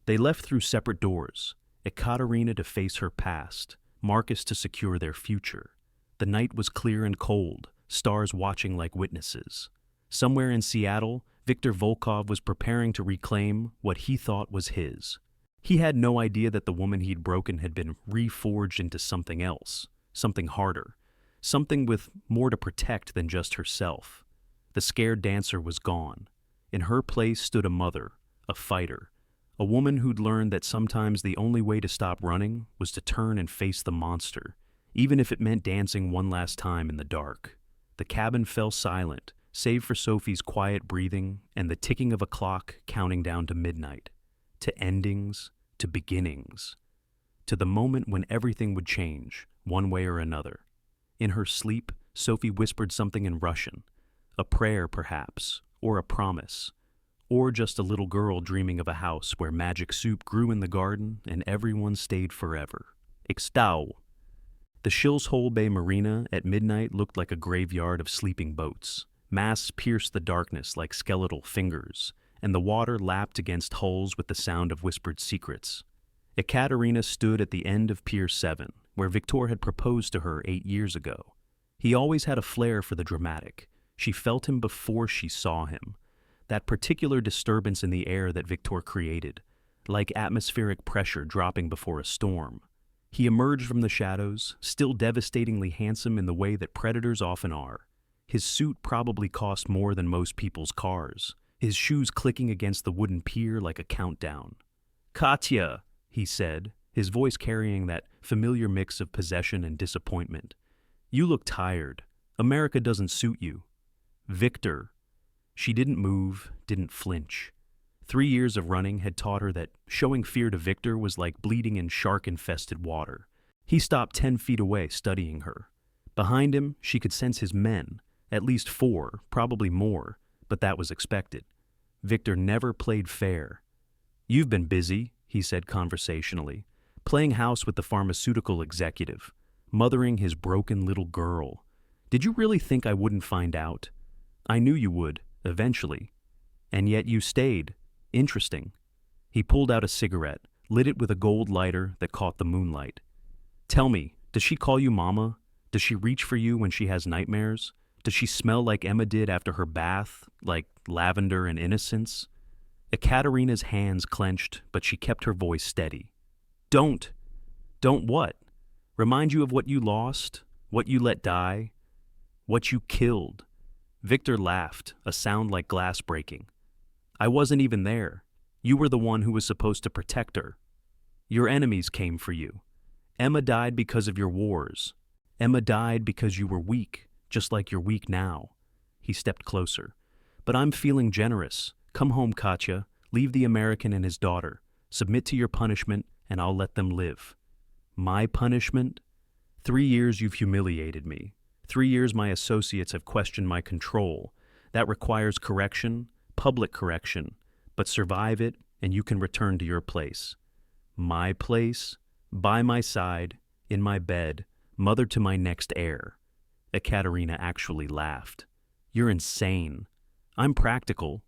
They left through separate doors, Ekaterina to face her past, Marcus to secure their future. The night was clear and cold, stars watching like witnesses. Somewhere in Seattle, Viktor Volkov was preparing to reclaim what he thought was his. He had no idea that the woman he'd broken had been reforged into something else, something harder, something with more to protect than just herself. The scared dancer was gone. In her place stood a mother, a fighter, a woman who'd learned that sometimes the only way to stop running was to turn and face the monster, even if it meant dancing one last time in the dark. The cabin fell silent, save for Sophie's quiet breathing and the ticking of a clock counting down to midnight, to endings, to beginnings, to the moment when everything would change, one way or another. In her sleep, Sophie whispered something in Russian, a prayer perhaps, or a promise, or just a little girl dreaming of a house where magic soup grew in the garden and everyone stayed forever. Ixtau. The Shilshole Bay Marina at midnight looked like a graveyard of sleeping boats. Masts pierced the darkness like skeletal fingers, and the water lapped against hulls with the sound of whispered secrets. Ekaterina stood at the end of Pier 7, where Victor had proposed to her 8 years ago. He always had a flair for the dramatic. She felt him before she saw him. That particular disturbance in the air that Victor created, like atmospheric pressure dropping before a storm. He emerged from the shadows, still devastatingly handsome in the way that predators often are. His suit probably cost more than most people's cars, his shoes clicking against the wooden pier like a countdown. "Katya," he said, his voice carrying that familiar mix of possession and disappointment. "You look tired. America doesn't suit you." "Victor." She didn't move, didn't flinch. 3 years of running had taught her that showing fear to Victor was like bleeding in shark-infested water. He stopped 10 feet away, studying her. Behind him, she could sense his men, at least 4, probably more, but that was expected. Victor never played fair. "You've been busy," he said conversationally, playing house with the pharmaceutical executive, mothering his broken little girl. "Did you really think I wouldn't find out? I knew you would, eventually. And yet you stayed. Interesting." He pulled out a cigarette, lit it with a gold lighter that caught the moonlight. "Tell me, does she call you Mama? Does she reach for you when she has nightmares? Does she smell like Emma did after her bath, like lavender and innocence?" Ekaterina's hands clenched, but she kept her voice steady. "Don't. Don't what? Remind you of what you lost? What you let die? What you killed?" Victor laughed, a sound like glass breaking. "I wasn't even there. You were the one who was supposed to protect her. Your enemies came for you. Emma died because of your wars. Emma died because you were weak, just like you're weak now." He stepped closer. "But I'm feeling generous. Come home, Katya. Leave the American and his daughter. Submit to your punishment, and I'll let them live. My punishment? 3 years you've humiliated me. 3 years my associates have questioned my control. That requires correction, public correction, but survive it, and you can return to your place. My place? By my side, in my bed, mother to my next heir. Ekaterina actually laughed. You're insane. I'm practical.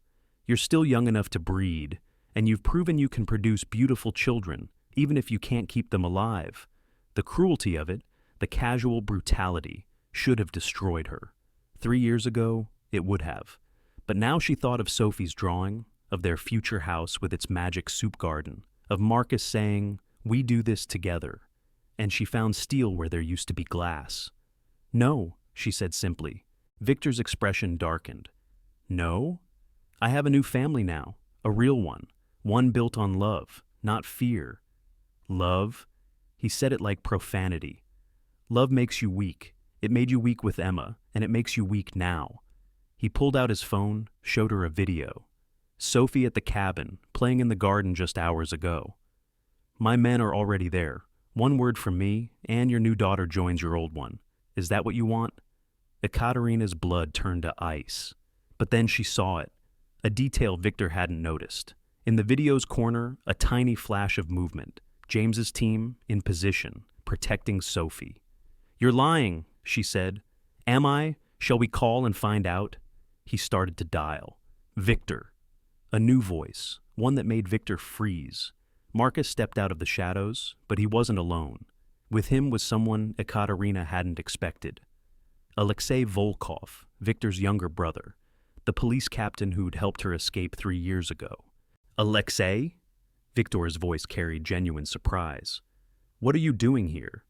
You're still young enough to breed, and you've proven you can produce beautiful children, even if you can't keep them alive. The cruelty of it, the casual brutality, should have destroyed her. 3 years ago, it would have. But now she thought of Sophie's drawing, of their future house with its magic soup garden, of Marcus saying, "We do this together," and she found steel where there used to be glass. "No," she said simply. Victor's expression darkened. "No? I have a new family now, a real one built on love, not fear." Love? He said it like profanity. Love makes you weak. It made you weak with Emma, and it makes you weak now. He pulled out his phone, showed her a video. Sophie at the cabin, playing in the garden just hours ago. "My men are already there. 1 word from me, and your new daughter joins your old one. Is that what you want?" Ekaterina's blood turned to ice. But then she saw it, a detail Victor hadn't noticed. In the video's corner, a tiny flash of movement. James's team, in position, protecting Sophie. "You're lying," she said. "Am I? Shall we call and find out?" He started to dial. Victor. A new voice, one that made Victor freeze. Marcus stepped out of the shadows, but he wasn't alone. With him was someone Ekaterina hadn't expected. Alexei Volkov, Victor's younger brother, the police captain who'd helped her escape 3 years ago. "Alexei?" Victor's voice carried genuine surprise. "What are you doing here?"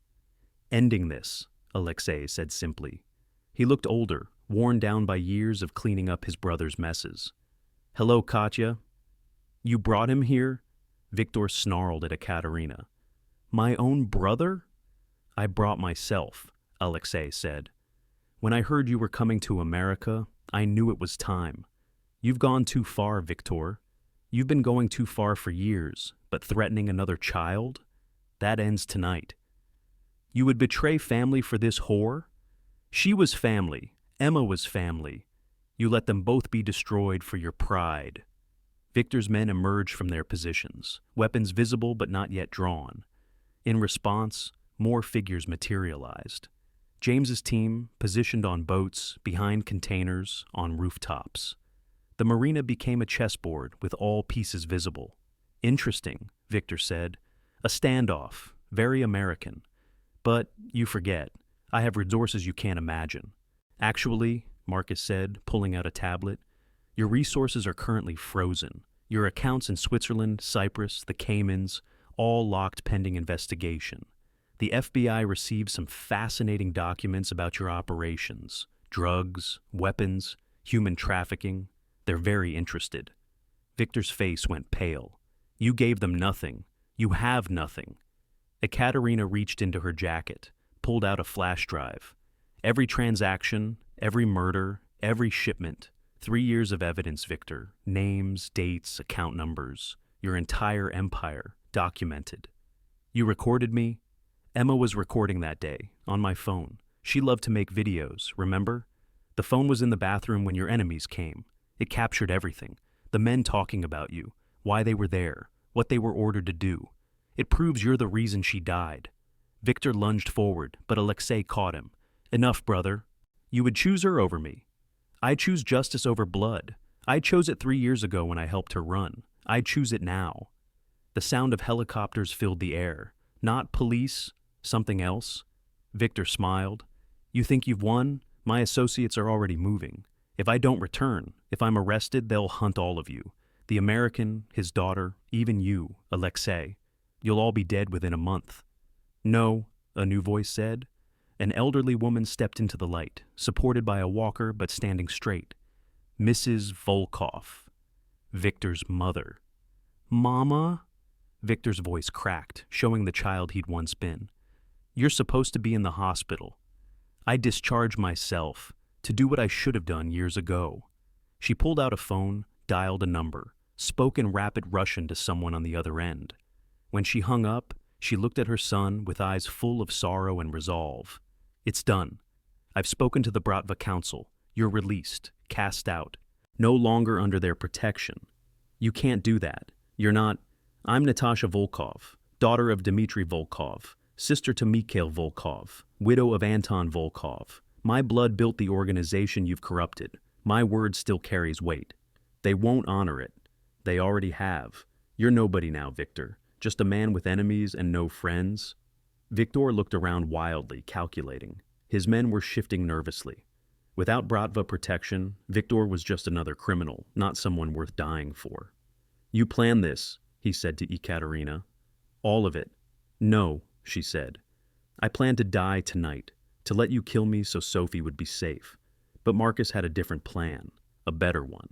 "Ending this," Alexei said simply. He looked older, worn down by years of cleaning up his brother's messes. "Hello, Katya." "You brought him here?" Victor snarled at Ekaterina. "My own brother?" "I brought myself," Alexei said. "When I heard you were coming to America, I knew it was time. You've gone too far, Victor. You've been going too far for years, but threatening another child? That ends tonight." "You would betray family for this whore?" "She was family. Emma was family. You let them both be destroyed for your pride." Victor's men emerged from their positions, weapons visible but not yet drawn. In response, more figures materialized. James's team, positioned on boats, behind containers, on rooftops. The marina became a chessboard with all pieces visible. "Interesting," Victor said. "A standoff, very American. But you forget, I have resources you can't imagine." "Actually," Marcus said, pulling out a tablet, "your resources are currently frozen. Your accounts in Switzerland, Cyprus, the Caymans, all locked pending investigation. The FBI received some fascinating documents about your operations. Drugs, weapons, human trafficking. They're very interested." Victor's face went pale. "You gave them nothing. You have nothing." Ekaterina reached into her jacket, pulled out a flash drive. "Every transaction, every murder, every shipment. 3 years of evidence, Victor. Names, dates, account numbers. Your entire empire, documented. You recorded me? Emma was recording that day, on my phone. She loved to make videos, remember? The phone was in the bathroom when your enemies came. It captured everything. The men talking about you, why they were there, what they were ordered to do. It proves you're the reason she died." Victor lunged forward, but Alexei caught him. "Enough, brother. You would choose her over me. I choose justice over blood. I chose it 3 years ago when I helped her run. I choose it now." The sound of helicopters filled the air. Not police, something else. Victor smiled. "You think you've won? My associates are already moving. If I don't return, if I'm arrested, they'll hunt all of you. The American, his daughter, even you, Alexei. You'll all be dead within a month." "No," a new voice said. An elderly woman stepped into the light, supported by a walker but standing straight. Mrs. Volkov, Victor's mother. "Mama?" Victor's voice cracked, showing the child he'd once been. "You're supposed to be in the hospital. I discharged myself to do what I should have done years ago." She pulled out a phone, dialed a number. spoke in rapid Russian to someone on the other end. When she hung up, she looked at her son with eyes full of sorrow and resolve. It's done. I've spoken to the Bratva Council. You're released, cast out, no longer under their protection. You can't do that. You're not. I'm Natasha Volkov, daughter of Dmitry Volkov, sister to Mikhail Volkov, widow of Anton Volkov. My blood built the organization you've corrupted. My word still carries weight. They won't honor it. They already have. You're nobody now, Victor. Just a man with enemies and no friends. Victor looked around wildly, calculating. His men were shifting nervously. Without Bratva protection, Victor was just another criminal, not someone worth dying for. You planned this, he said to Ekaterina. All of it. No, she said. I planned to die tonight, to let you kill me so Sophie would be safe. But Marcus had a different plan, a better one.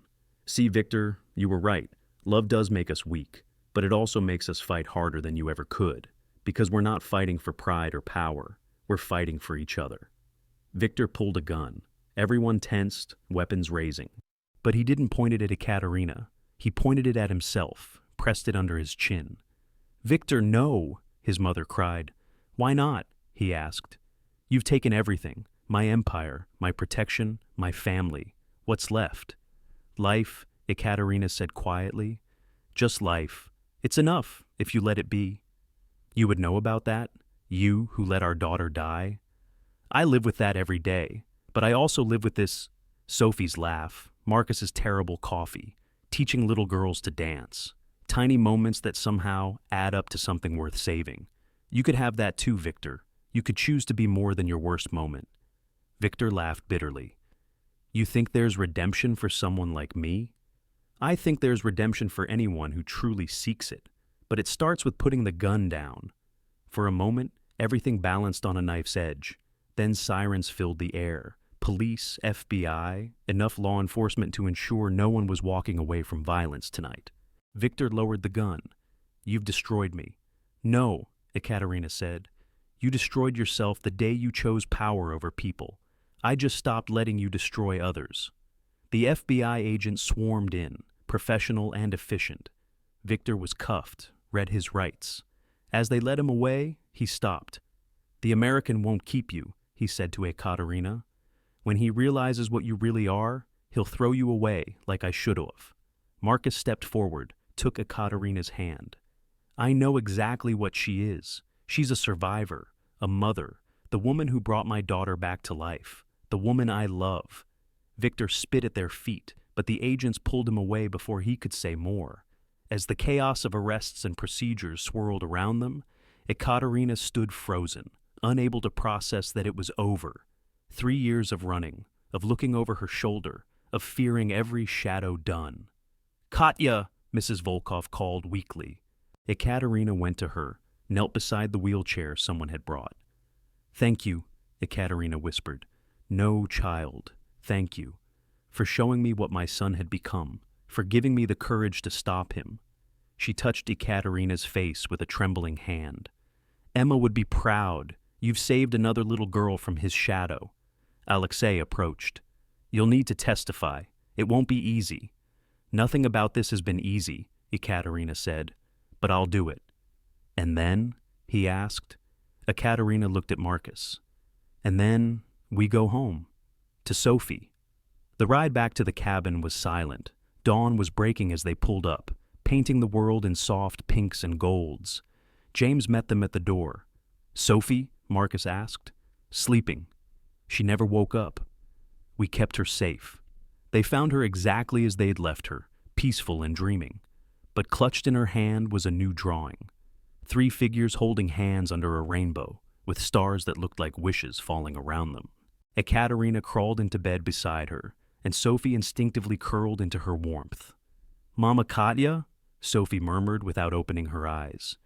See, Victor, you were right. Love does make us weak, but it also makes us fight harder than you ever could, because we're not fighting for pride or power. We're fighting for each other. Victor pulled a gun. Everyone tensed, weapons raising. But he didn't point it at Ekaterina. He pointed it at himself, pressed it under his chin. Victor, no, his mother cried. Why not? He asked. You've taken everything, my empire, my protection, my family. What's left? Life, Ekaterina said quietly. Just life. It's enough, if you let it be. You would know about that? You who let our daughter die? I live with that every day, but I also live with this, Sophie's laugh, Marcus's terrible coffee, teaching little girls to dance. Tiny moments that somehow add up to something worth saving. You could have that too, Victor. You could choose to be more than your worst moment. Victor laughed bitterly. You think there's redemption for someone like me? I think there's redemption for anyone who truly seeks it, but it starts with putting the gun down. For a moment, everything balanced on a knife's edge. Then sirens filled the air. Police, FBI, enough law enforcement to ensure no one was walking away from violence tonight. Victor lowered the gun. You've destroyed me. No, Ekaterina said. You destroyed yourself the day you chose power over people. I just stopped letting you destroy others. The FBI agent swarmed in, professional and efficient. Victor was cuffed, read his rights. As they led him away, he stopped. The American won't keep you, he said to Ekaterina. When he realizes what you really are, he'll throw you away like I should have. Marcus stepped forward, took Ekaterina's hand. I know exactly what she is. She's a survivor, a mother, the woman who brought my daughter back to life, the woman I love. Victor spit at their feet, but the agents pulled him away before he could say more. As the chaos of arrests and procedures swirled around them, Ekaterina stood frozen, unable to process that it was over. 3 years of running, of looking over her shoulder, of fearing every shadow done. Katya, Mrs. Volkov called weakly. Ekaterina went to her, knelt beside the wheelchair someone had brought. Thank you, Ekaterina whispered. No, child, thank you, for showing me what my son had become, for giving me the courage to stop him. She touched Ekaterina's face with a trembling hand. Emma would be proud. You've saved another little girl from his shadow. Alexei approached. You'll need to testify. It won't be easy. Nothing about this has been easy, Ekaterina said, but I'll do it. And then? He asked. Ekaterina looked at Marcus. And then we go home. To Sophie. The ride back to the cabin was silent. Dawn was breaking as they pulled up, painting the world in soft pinks and golds. James met them at the door. Sophie? Marcus asked. Sleeping. She never woke up. We kept her safe. They found her exactly as they'd left her, peaceful and dreaming. But clutched in her hand was a new drawing. 3 figures holding hands under a rainbow, with stars that looked like wishes falling around them. Ekaterina crawled into bed beside her, and Sophie instinctively curled into her warmth. Mama Katya? Sophie murmured without opening her eyes.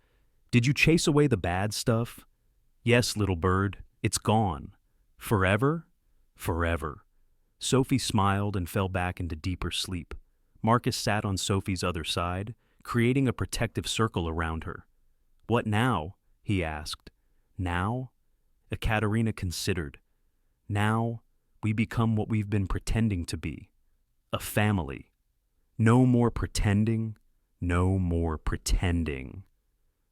Did you chase away the bad stuff? Yes, little bird, it's gone. Forever? Forever. Sophie smiled and fell back into deeper sleep. Marcus sat on Sophie's other side, creating a protective circle around her. What now? He asked. Now? Ekaterina considered. Now, we become what we've been pretending to be. A family. No more pretending, no more pretending.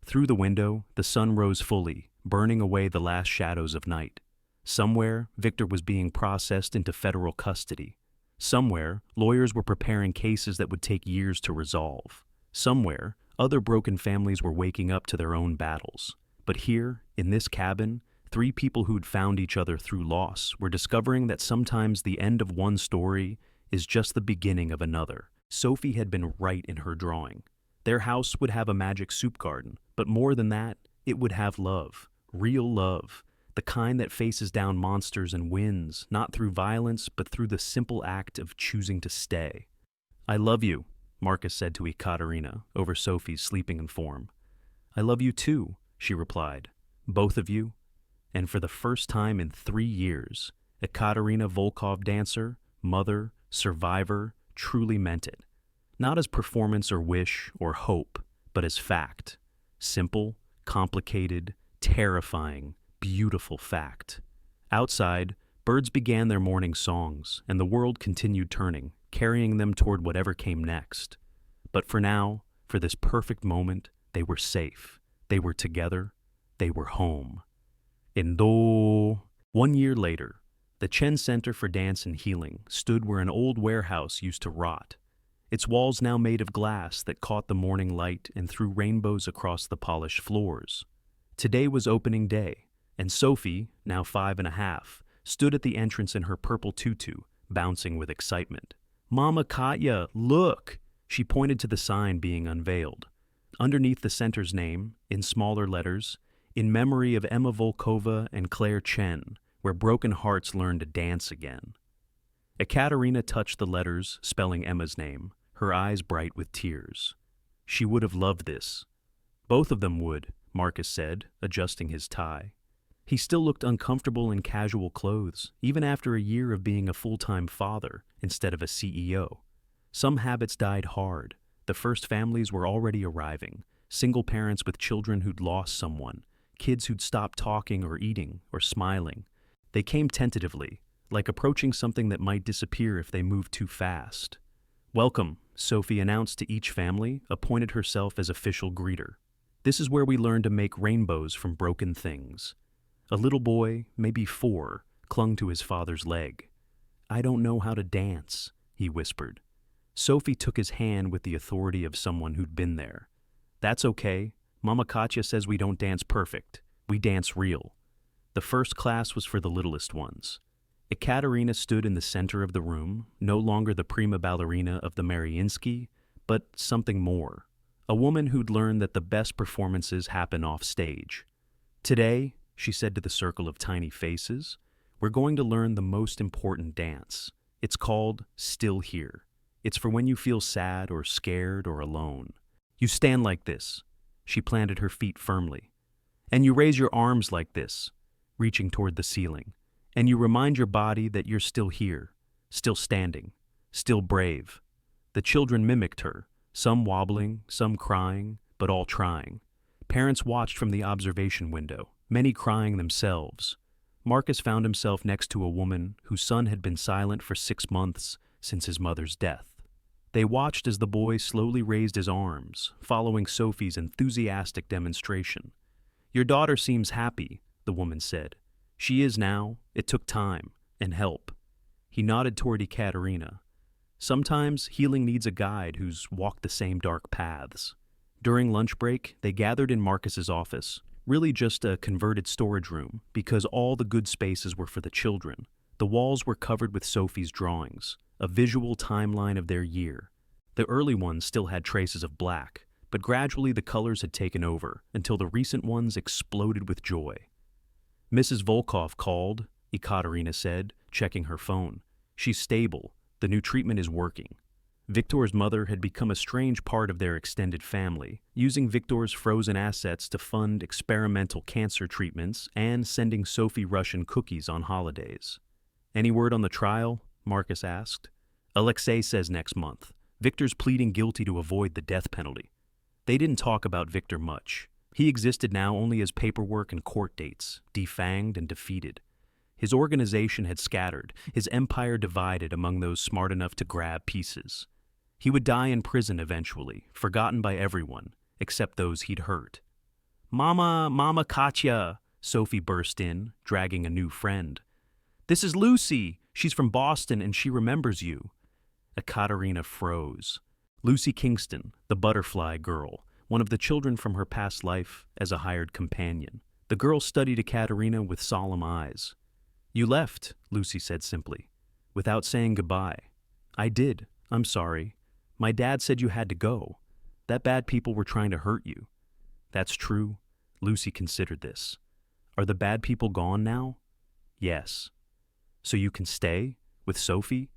Through the window, the sun rose fully, burning away the last shadows of night. Somewhere, Victor was being processed into federal custody. Somewhere, lawyers were preparing cases that would take years to resolve. Somewhere, other broken families were waking up to their own battles. But here, in this cabin, three people who'd found each other through loss were discovering that sometimes the end of one story is just the beginning of another. Sophie had been right in her drawing. Their house would have a magic soup garden, but more than that, it would have love, real love, the kind that faces down monsters and wins, not through violence, but through the simple act of choosing to stay. "I love you," Marcus said to Ekaterina over Sophie's sleeping form. "I love you too," she replied. "Both of you." And for the first time in 3 years, Ekaterina Volkov dancer, mother, survivor, truly meant it. Not as performance or wish or hope, but as fact. Simple, complicated, terrifying, beautiful fact. Outside, birds began their morning songs, and the world continued turning, carrying them toward whatever came next. But for now, for this perfect moment, they were safe. They were together. They were home. Indo. 1 year later, the Chen Center for Dance and Healing stood where an old warehouse used to rot, its walls now made of glass that caught the morning light and threw rainbows across the polished floors. Today was opening day, and Sophie, now 5.5, stood at the entrance in her purple tutu, bouncing with excitement. "Mama Katya, look!" She pointed to the sign being unveiled. Underneath the center's name, in smaller letters, "In memory of Emma Volkova and Claire Chen, where broken hearts learn to dance again." Ekaterina touched the letters, spelling Emma's name, her eyes bright with tears. She would have loved this. Both of them would, Marcus said, adjusting his tie. He still looked uncomfortable in casual clothes, even after a year of being a full-time father instead of a CEO. Some habits died hard. The first families were already arriving, single parents with children who'd lost someone, kids who'd stopped talking or eating or smiling. They came tentatively, like approaching something that might disappear if they moved too fast. "Welcome," Sophie announced to each family, appointed herself as official greeter. "This is where we learn to make rainbows from broken things." A little boy, maybe 4, clung to his father's leg. "I don't know how to dance," he whispered. Sophie took his hand with the authority of someone who'd been there. "That's okay. Mama Katya says we don't dance perfect. We dance real." The first class was for the littlest ones. Ekaterina stood in the center of the room, no longer the prima ballerina of the Mariinsky, but something more. A woman who'd learned that the best performances happen off stage. "Today," she said to the circle of tiny faces, "we're going to learn the most important dance. It's called Still Here. It's for when you feel sad or scared or alone. You stand like this." She planted her feet firmly. "And you raise your arms like this," reaching toward the ceiling. "And you remind your body that you're still here, still standing, still brave." The children mimicked her, some wobbling, some crying, but all trying. Parents watched from the observation window, many crying themselves. Marcus found himself next to a woman whose son had been silent for 6 months since his mother's death. They watched as the boy slowly raised his arms, following Sophie's enthusiastic demonstration. "Your daughter seems happy," the woman said. "She is now. It took time and help." He nodded toward Ekaterina. Sometimes healing needs a guide who's walked the same dark paths. During lunch break, they gathered in Marcus's office, really just a converted storage room, because all the good spaces were for the children. The walls were covered with Sophie's drawings, a visual timeline of their year. The early ones still had traces of black, but gradually the colors had taken over until the recent ones exploded with joy. "Mrs. Volkov called," Ekaterina said, checking her phone. "She's stable. The new treatment is working." Victor's mother had become a strange part of their extended family, using Victor's frozen assets to fund experimental cancer treatments and sending Sophie Russian cookies on holidays. "Any word on the trial?" Marcus asked. "Alexei says next month. Victor's pleading guilty to avoid the death penalty." They didn't talk about Victor much. He existed now only as paperwork and court dates, defanged and defeated. His organization had scattered, his empire divided among those smart enough to grab pieces. He would die in prison eventually, forgotten by everyone, except those he'd hurt. Mama Katya, Sophie burst in, dragging a new friend. This is Lucy. She's from Boston and she remembers you. Ekaterina froze. Lucy Kingston, the butterfly girl, one of the children from her past life as a hired companion. The girl studied Ekaterina with solemn eyes. You left, Lucy said simply, without saying goodbye. I did. I'm sorry. My dad said you had to go. That bad people were trying to hurt you. That's true. Lucy considered this. Are the bad people gone now? Yes. So you can stay? With Sophie?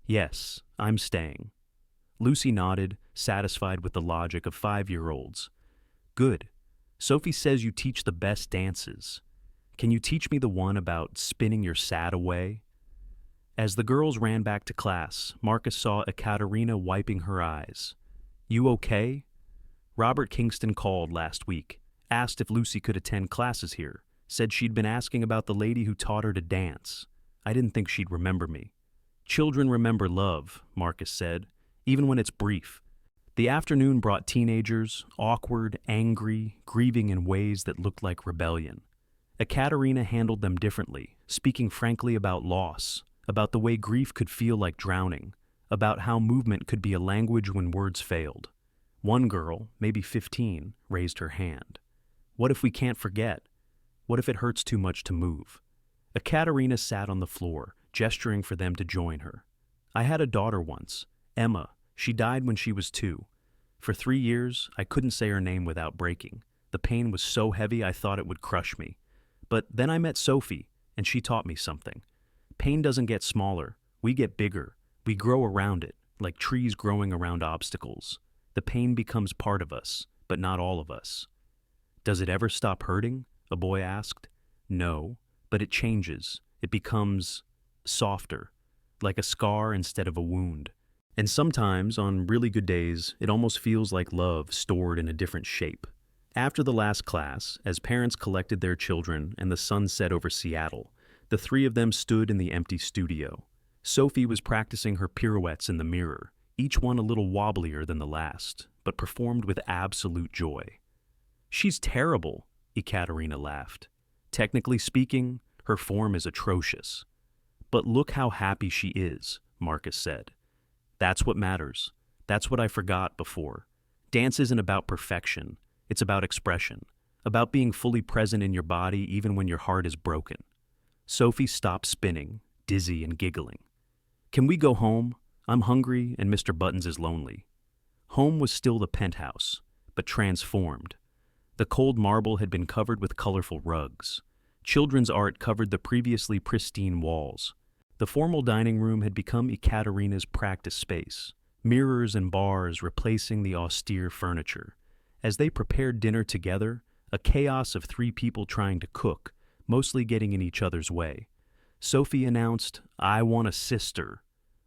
Yes, I'm staying. Lucy nodded, satisfied with the logic of 5-year-olds. Good. Sophie says you teach the best dances. Can you teach me the one about spinning your sad away? As the girls ran back to class, Marcus saw Ekaterina wiping her eyes. You okay? Robert Kingston called last week, asked if Lucy could attend classes here, said she'd been asking about the lady who taught her to dance. I didn't think she'd remember me. Children remember love, Marcus said, even when it's brief. The afternoon brought teenagers, awkward, angry, grieving in ways that looked like rebellion. Ekaterina handled them differently, speaking frankly about loss, about the way grief could feel like drowning, about how movement could be a language when words failed. One girl, maybe 15, raised her hand. What if we can't forget? What if it hurts too much to move? Ekaterina sat on the floor, gesturing for them to join her. I had a daughter once, Emma. She died when she was 2. For 3 years, I couldn't say her name without breaking. The pain was so heavy I thought it would crush me. But then I met Sophie, and she taught me something. Pain doesn't get smaller. We get bigger. We grow around it, like trees growing around obstacles. The pain becomes part of us, but not all of us. Does it ever stop hurting? A boy asked. No, but it changes. It becomes softer, like a scar instead of a wound. And sometimes, on really good days, it almost feels like love stored in a different shape. After the last class, as parents collected their children and the sun set over Seattle, the 3 of them stood in the empty studio. Sophie was practicing her pirouettes in the mirror, each one a little wobblier than the last, but performed with absolute joy. She's terrible, Ekaterina laughed. Technically speaking, her form is atrocious. But look how happy she is, Marcus said. That's what matters. That's what I forgot before. Dance isn't about perfection. It's about expression, about being fully present in your body even when your heart is broken. Sophie stopped spinning, dizzy and giggling. Can we go home? I'm hungry and Mr. Buttons is lonely. Home was still the penthouse, but transformed. The cold marble had been covered with colorful rugs. Children's art covered the previously pristine walls. The formal dining room had become Ekaterina's practice space, mirrors and bars replacing the austere furniture. As they prepared dinner together, a chaos of 3 people trying to cook, mostly getting in each other's way. Sophie announced, I want a sister.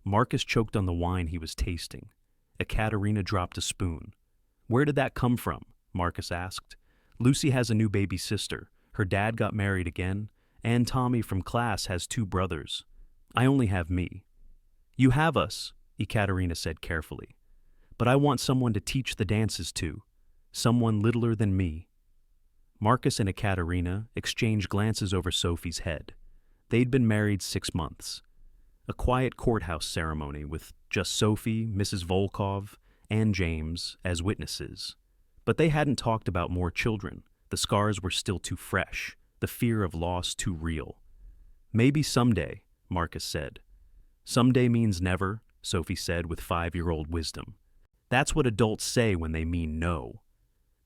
Marcus choked on the wine he was tasting. Ekaterina dropped a spoon. Where did that come from? Marcus asked. Lucy has a new baby sister. Her dad got married again, and Tommy from class has 2 brothers. I only have me. You have us, Ekaterina said carefully. But I want someone to teach the dances to, someone littler than me. Marcus and Ekaterina exchanged glances over Sophie's head. They'd been married 6 months. A quiet courthouse ceremony with just Sophie, Mrs. Volkov, and James as witnesses. But they hadn't talked about more children. The scars were still too fresh, the fear of loss too real. Maybe someday, Marcus said. Someday means never, Sophie said with 5-year-old wisdom. That's what adults say when they mean no.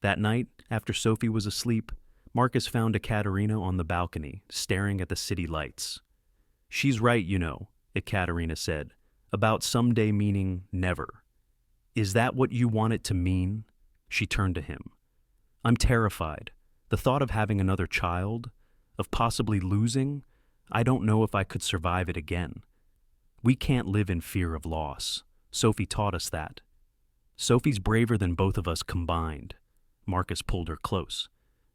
That night, after Sophie was asleep, Marcus found Ekaterina on the balcony, staring at the city lights. She's right, you know, Ekaterina said, about someday meaning never. Is that what you want it to mean? She turned to him. I'm terrified. The thought of having another child, of possibly losing, I don't know if I could survive it again. We can't live in fear of loss. Sophie taught us that. Sophie's braver than both of us combined. Marcus pulled her close.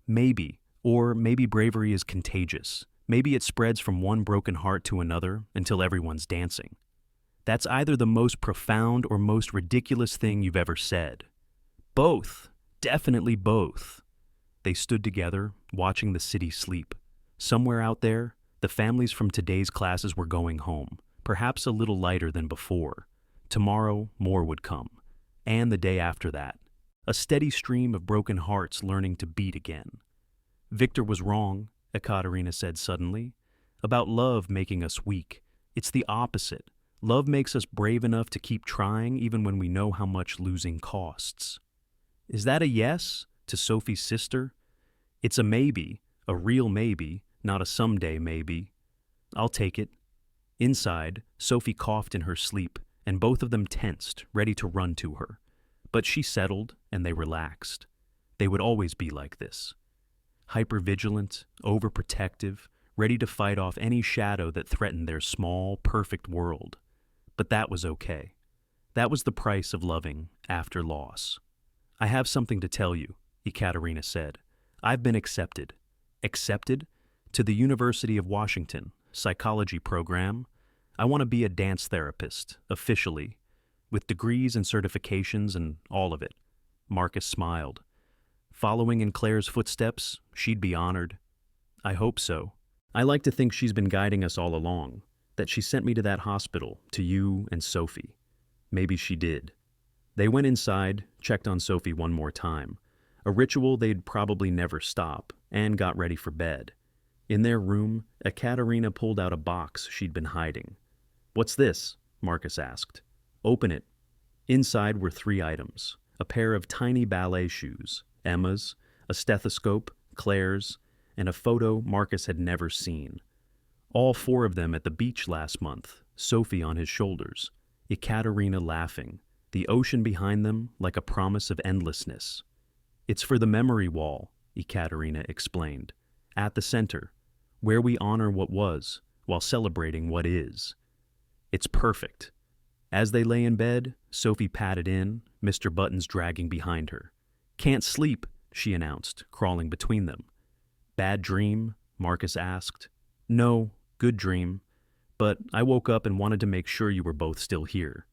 Maybe, or maybe bravery is contagious. Maybe it spreads from one broken heart to another until everyone's dancing. That's either the most profound or most ridiculous thing you've ever said. Both. Definitely both. They stood together, watching the city sleep. Somewhere out there, the families from today's classes were going home, perhaps a little lighter than before. Tomorrow, more would come. And the day after that. A steady stream of broken hearts learning to beat again. Victor was wrong, Ekaterina said suddenly, about love making us weak. It's the opposite. Love makes us brave enough to keep trying even when we know how much losing costs. Is that a yes to Sophie's sister? It's a maybe, a real maybe, not a someday maybe. I'll take it. Inside, Sophie coughed in her sleep, and both of them tensed, ready to run to her. But she settled, and they relaxed. They would always be like this. Hypervigilant, overprotective, ready to fight off any shadow that threatened their small, perfect world. But that was okay. That was the price of loving after loss. I have something to tell you, Ekaterina said. I've been accepted. Accepted? To the University of Washington, psychology program. I want to be a dance therapist, officially, with degrees and certifications and all of it. Marcus smiled. Following in Claire's footsteps, she'd be honored. I hope so. I like to think she's been guiding us all along, that she sent me to that hospital, to you and Sophie. Maybe she did. They went inside, checked on Sophie one more time, a ritual they'd probably never stop, and got ready for bed. In their room, Ekaterina pulled out a box she'd been hiding. What's this? Marcus asked. Open it. Inside were 3 items, a pair of tiny ballet shoes, Emma's, a stethoscope, Claire's, and a photo Marcus had never seen. All 4 of them at the beach last month, Sophie on his shoulders, Ekaterina laughing, the ocean behind them like a promise of endlessness. It's for the memory wall, Ekaterina explained, at the center, where we honor what was while celebrating what is. It's perfect. As they lay in bed, Sophie patted in, Mr. Buttons dragging behind her. Can't sleep, she announced, crawling between them. Bad dream? Marcus asked. No, good dream. But I woke up and wanted to make sure you were both still here.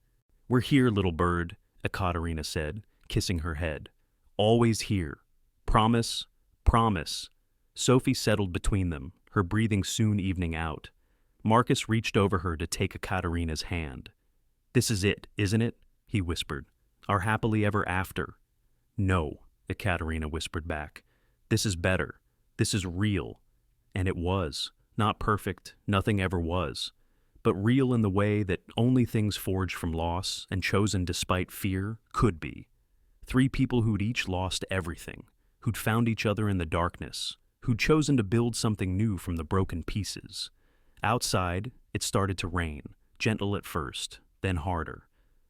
We're here, little bird, Ekaterina said, kissing her head. Always here. Promise? Promise. Sophie settled between them, her breathing soon evening out. Marcus reached over her to take Ekaterina's hand. This is it, isn't it? He whispered. Our happily ever after. No, Ekaterina whispered back. This is better. This is real. And it was. Not perfect, nothing ever was. But real in the way that only things forged from loss and chosen despite fear could be. 3 people who'd each lost everything, who'd found each other in the darkness, who'd chosen to build something new from the broken pieces. Outside, it started to rain, gentle at first, then harder.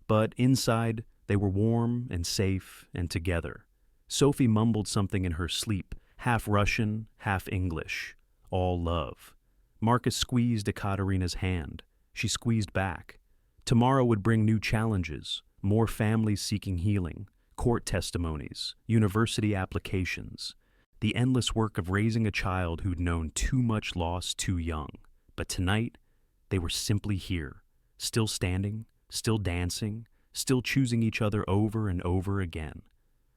But inside, they were warm and safe and together. Sophie mumbled something in her sleep, half Russian, half English. All love. Marcus squeezed Ekaterina's hand. She squeezed back. Tomorrow would bring new challenges, more families seeking healing, court testimonies, university applications, the endless work of raising a child who'd known too much loss too young. But tonight, they were simply here, still standing, still dancing, still choosing each other over and over again.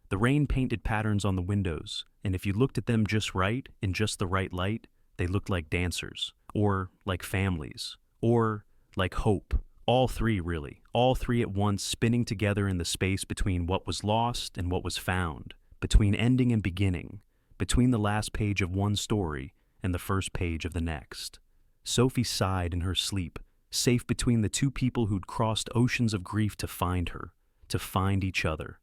The rain painted patterns on the windows, and if you looked at them just right, in just the right light, they looked like dancers, or like families, or like hope. All 3, really. All 3 at once, spinning together in the space between what was lost and what was found, between ending and beginning, between the last page of one story and the first page of the next. Sophie sighed in her sleep, safe between the 2 people who'd crossed oceans of grief to find her, to find each other.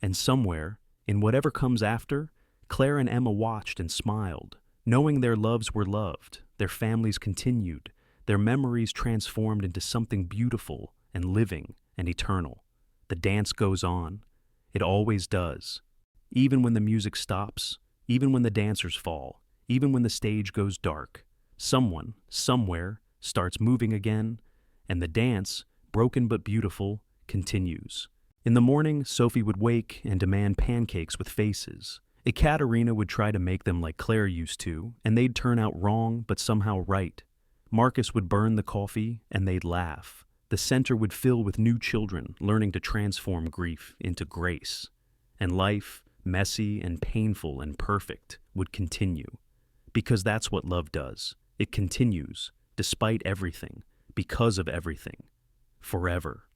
And somewhere, in whatever comes after, Claire and Emma watched and smiled, knowing their loves were loved, their families continued, their memories transformed into something beautiful and living and eternal. The dance goes on. It always does. Even when the music stops, even when the dancers fall, even when the stage goes dark, someone, somewhere, starts moving again, and the dance, broken but beautiful, continues. In the morning, Sophie would wake and demand pancakes with faces. Ekaterina would try to make them like Claire used to, and they'd turn out wrong but somehow right. Marcus would burn the coffee, and they'd laugh. The center would fill with new children learning to transform grief into grace. And life, messy and painful and perfect, would continue. Because that's what love does. It continues, despite everything, because of everything, forever.